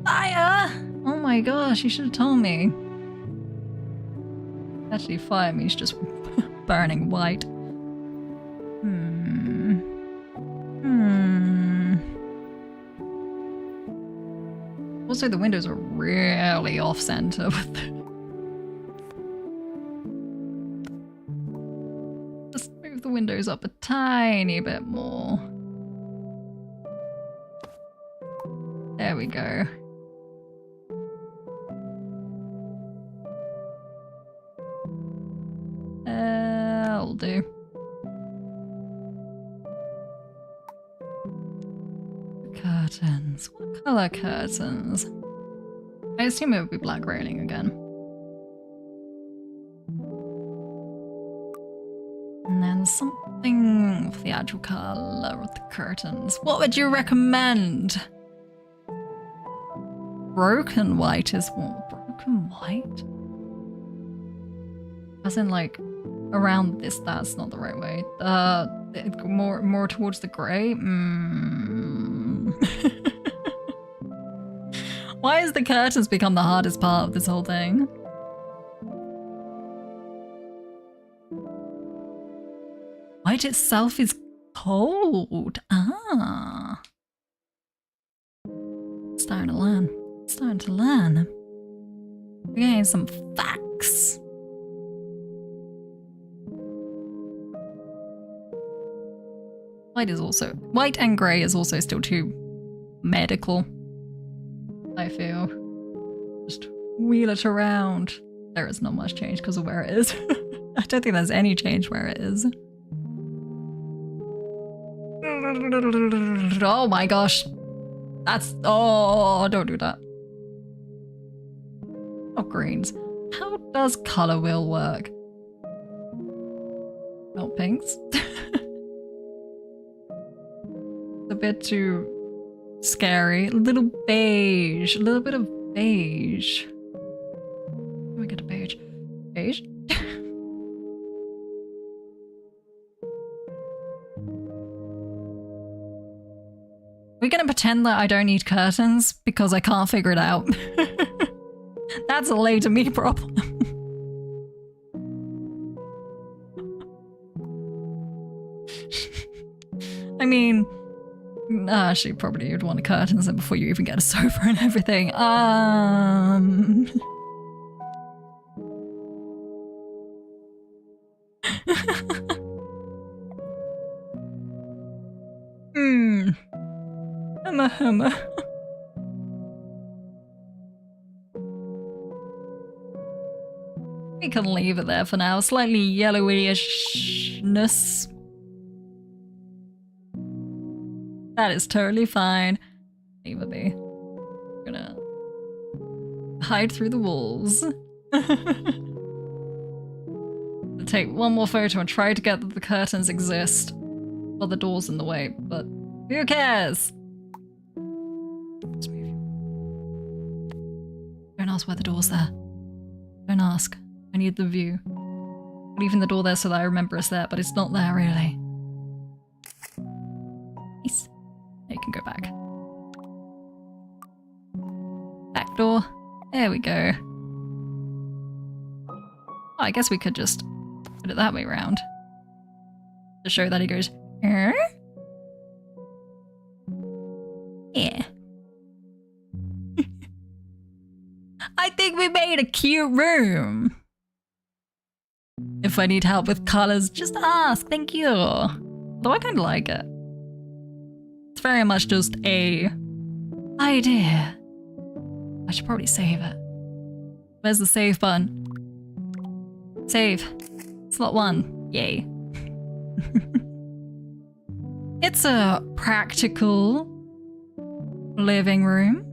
fire! Oh my gosh, you should have told me. Actually, fire means just burning white. Also, the windows are really off-center with the... Just move the windows up a tiny bit more. There we go. That'll do. Curtains. What colour curtains? I assume it would be black railing again. And then something for the actual colour of the curtains. What would you recommend? Broken white is what? Broken white? As in like around this, that's not the right way. More towards the grey? Why has the curtains become the hardest part of this whole thing? White itself is cold. Ah. Starting to learn. Starting to learn. We're getting some facts. White and grey is also still too medical, I feel. Just wheel it around. There is not much change because of where it is. I don't think there's any change where it is. Oh my gosh. Oh, don't do that. Oh, greens. How does colour wheel work? Oh, pinks. A bit too scary. A little beige. A little bit of beige. Let me get a beige. Beige? We're gonna pretend that I don't need curtains because I can't figure it out. That's a later me problem. I mean, actually, probably you'd want the curtains in before you even get a sofa and everything. Hummer. We can leave it there for now. Slightly yellowishness. That is totally fine. Leave it be. I'm gonna hide through the walls. I'll take one more photo and try to get that the curtains exist. Well, the door's in the way, but who cares? Let's move. Don't ask why the door's there. Don't ask. I need the view. I'm leaving the door there so that I remember it's there, but it's not there really. Nice. You can go back. Back door. There we go. Oh, I guess we could just put it that way around. To show that he goes, eh? Yeah. I think we made a cute room. If I need help with colours, just ask. Thank you. Though I kind of like it. It's very much just a idea. I should probably save it. Where's the save button? Save. Slot 1. Yay. It's a practical living room.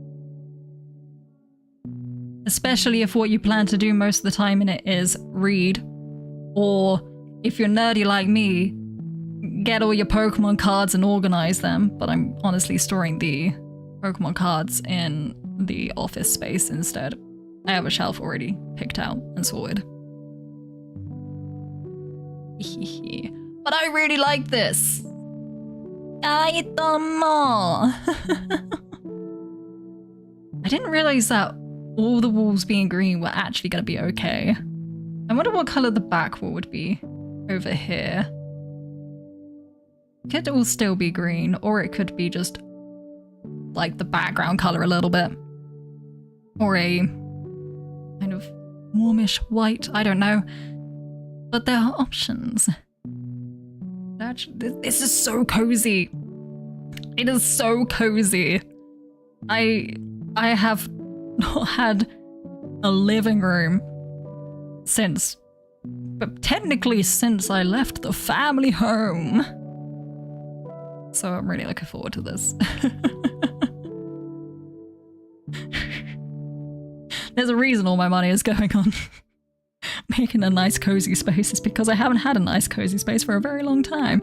Especially if what you plan to do most of the time in it is read. Or if you're nerdy like me, get all your Pokemon cards and organize them. But I'm honestly storing the Pokemon cards in the office space instead. I have a shelf already picked out and sorted. But I really like this. I didn't realize that all the walls being green were actually going to be okay. I wonder what color the back wall would be over here. It could all still be green, or it could be just like the background color a little bit. Or a kind of warmish white, I don't know. But there are options. Actually, this is so cozy. It is so cozy. I have not had a living room since, but technically since I left the family home. So I'm really looking forward to this. There's a reason all my money is going on making a nice cozy space. It's because I haven't had a nice cozy space for a very long time.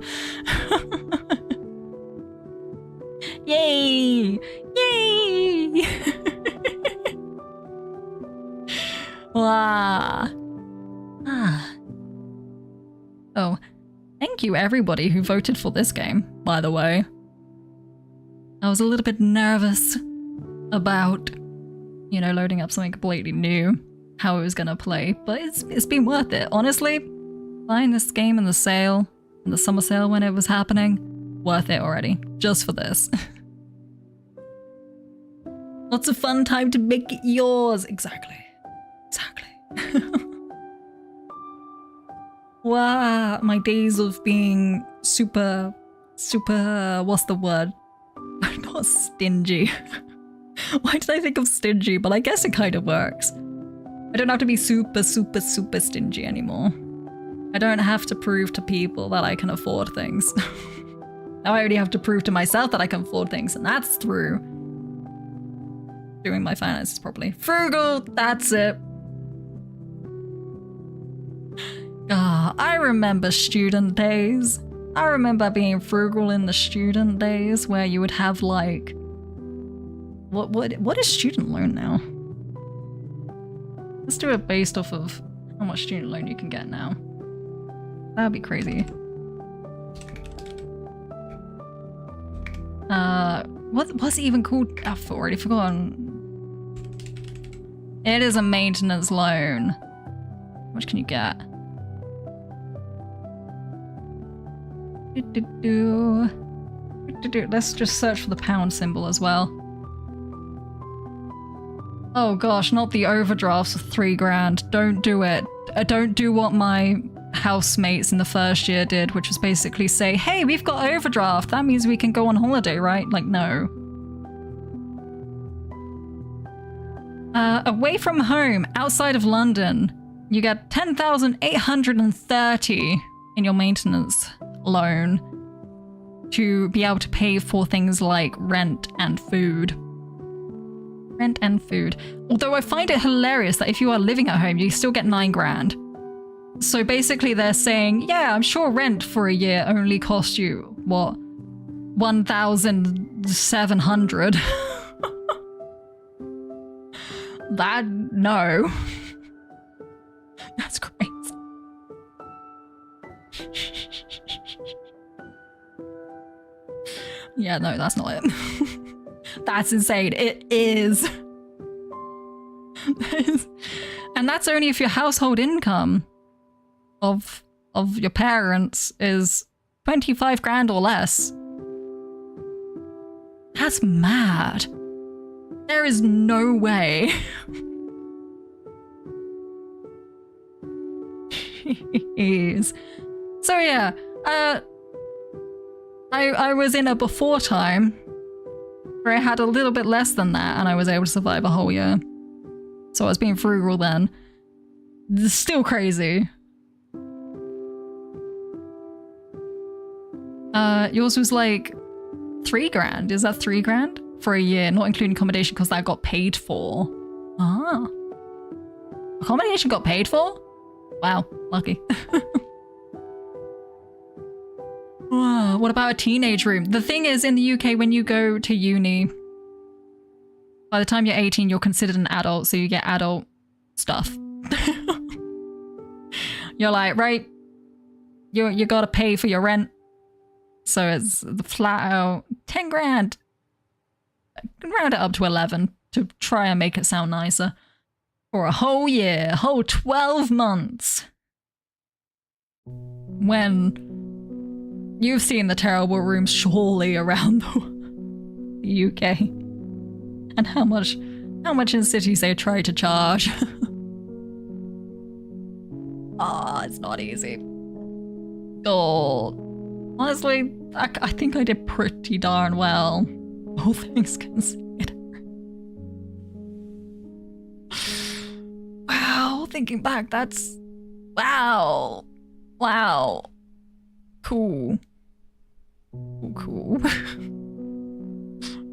Yay! Yay! Wow. Oh, thank you everybody who voted for this game, by the way. I was a little bit nervous about, you know, loading up something completely new, how it was gonna play, but it's been worth it. Honestly, buying this game in the sale, in the summer sale when it was happening, worth it already, just for this. Lots of fun time to make it yours. Exactly. Exactly. Wow, my days of being super, what's the word? Not stingy. Why did I think of stingy? But I guess it kind of works. I don't have to be super stingy anymore. I don't have to prove to people that I can afford things. Now I already have to prove to myself that I can afford things, and that's through doing my finances properly. Frugal, that's it. I remember student days. I remember being frugal in the student days where you would have like... What is student loan now? Let's do it based off of how much student loan you can get now. That'd be crazy. What's it even called? I've already forgotten. It is a maintenance loan. How much can you get? Let's just search for the pound symbol as well. Oh gosh, not the overdrafts of 3 grand. Don't do it. Don't do what my housemates in the first year did, which was basically say, hey, we've got overdraft. That means we can go on holiday, right? Like, no. Away from home, outside of London, you get 10,830 in your maintenance loan to be able to pay for things like rent and food. Rent and food. Although I find it hilarious that if you are living at home, you still get 9 grand. So basically they're saying, yeah, I'm sure rent for a year only cost you, what, 1,700? That, no. That's crazy. Yeah, no, that's not it. That's insane. It is. And that's only if your household income of your parents is 25 grand or less. That's mad. There is no way. Jeez. So yeah, I was in a before time where I had a little bit less than that and I was able to survive a whole year. So I was being frugal then. It's still crazy. Yours was like 3 grand. Is that 3 grand? For a year, not including accommodation because that got paid for. Ah. accommodation got paid for? Wow, lucky. Wow, what about a teenage room? The thing is, in the UK, when you go to uni, by the time you're 18, you're considered an adult, so you get adult stuff. You're like, right, you gotta pay for your rent. So it's the flat out 10 grand. Round it up to 11 to try and make it sound nicer. For a whole year, whole 12 months. When you've seen the terrible rooms surely around the UK. And how much in cities they try to charge. Ah, it's not easy. Oh, honestly, I think I did pretty darn well, all things considered. Wow, thinking back, that's... Wow. Wow. Cool. Cool.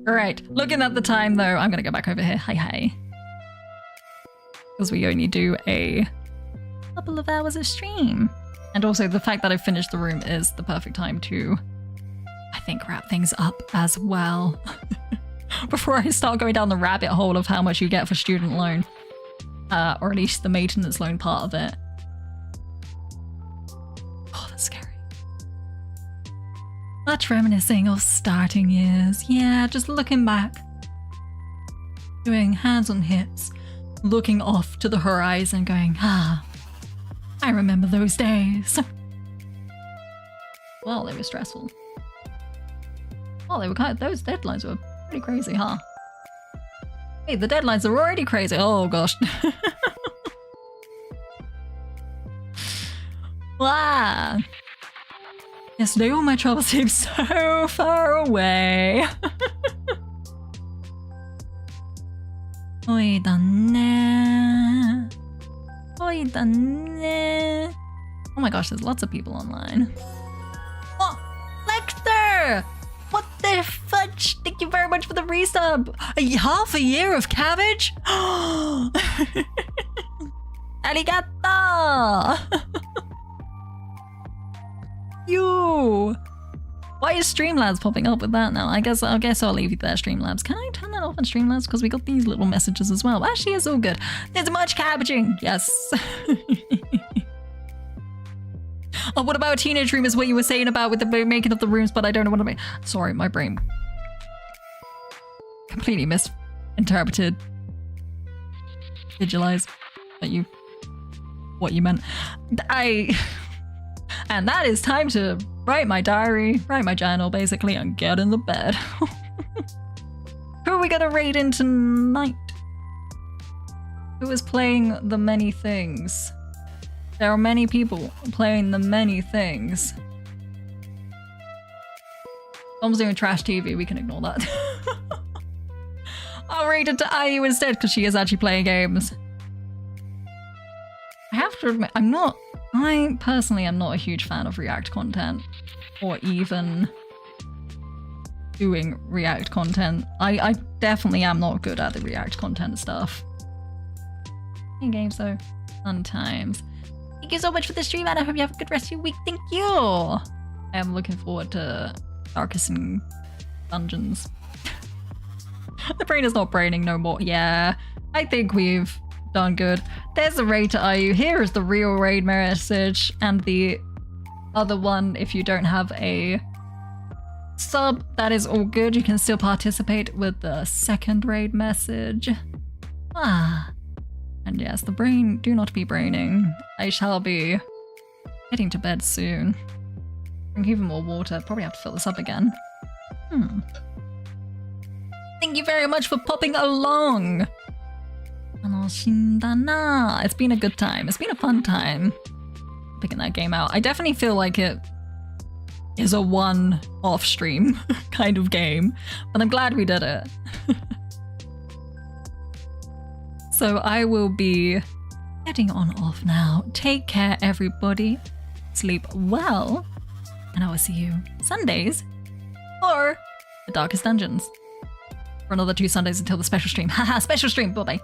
Alright, looking at the time though, I'm gonna go back over here. Hi. Because we only do a couple of hours of stream. And also the fact that I finished the room is the perfect time to, I think, wrap things up as well. Before I start going down the rabbit hole of how much you get for student loan. Or at least the maintenance loan part of it. Oh, that's scary. Much reminiscing of starting years. Yeah, just looking back. Doing hands on hips. Looking off to the horizon going, I remember those days. Well, they were stressful. Well, they were those deadlines were pretty crazy, huh? Hey, the deadlines are already crazy. Oh gosh. Wow. Yesterday all my troubles seemed so far away. Oi da ne. Oi da ne. Oh my gosh, there's lots of people online. Oh, Lecter! What the fudge? Thank you very much for the resub. Half a year of cabbage? Arigato! You! Why is Streamlabs popping up with that now? I guess I'll leave you there, Streamlabs. Can I turn that off on Streamlabs? Because we got these little messages as well. Actually, it's all good. There's much cabbaging. Yes. Oh, what about a teenage room is what you were saying about with the making of the rooms, but I don't know what I mean. Sorry, my brain completely misinterpreted. Visualize what you meant. And that is time to write my diary, write my journal, basically, and get in the bed. Who are we gonna raid in tonight? Who is playing the many things? There are many people playing the many things. Tom's doing trash TV, we can ignore that. I'll raid it to IU instead, because she is actually playing games. I have to admit, I personally am not a huge fan of React content, or even doing React content. I definitely am not good at the React content stuff. In games though, fun times. Thank you so much for the stream, and I hope you have a good rest of your week. Thank you! I am looking forward to Darkest and Dungeons. The brain is not braining no more. Yeah, I think we've done good. There's a raid to IU. Here is the real raid message, and the other one, if you don't have a sub, that is all good. You can still participate with the second raid message. And yes, the brain do not be braining. I shall be heading to bed soon. Drink even more water. Probably have to fill this up again. Thank you very much for popping along. It's been a good time. It's been a fun time picking that game out. I definitely feel like it is a one-off stream kind of game, but I'm glad we did it. So I will be heading on off now. Take care, everybody. Sleep well, and I will see you Sundays or the Darkest Dungeons for another 2 Sundays until the special stream. Haha, special stream. Bye-bye.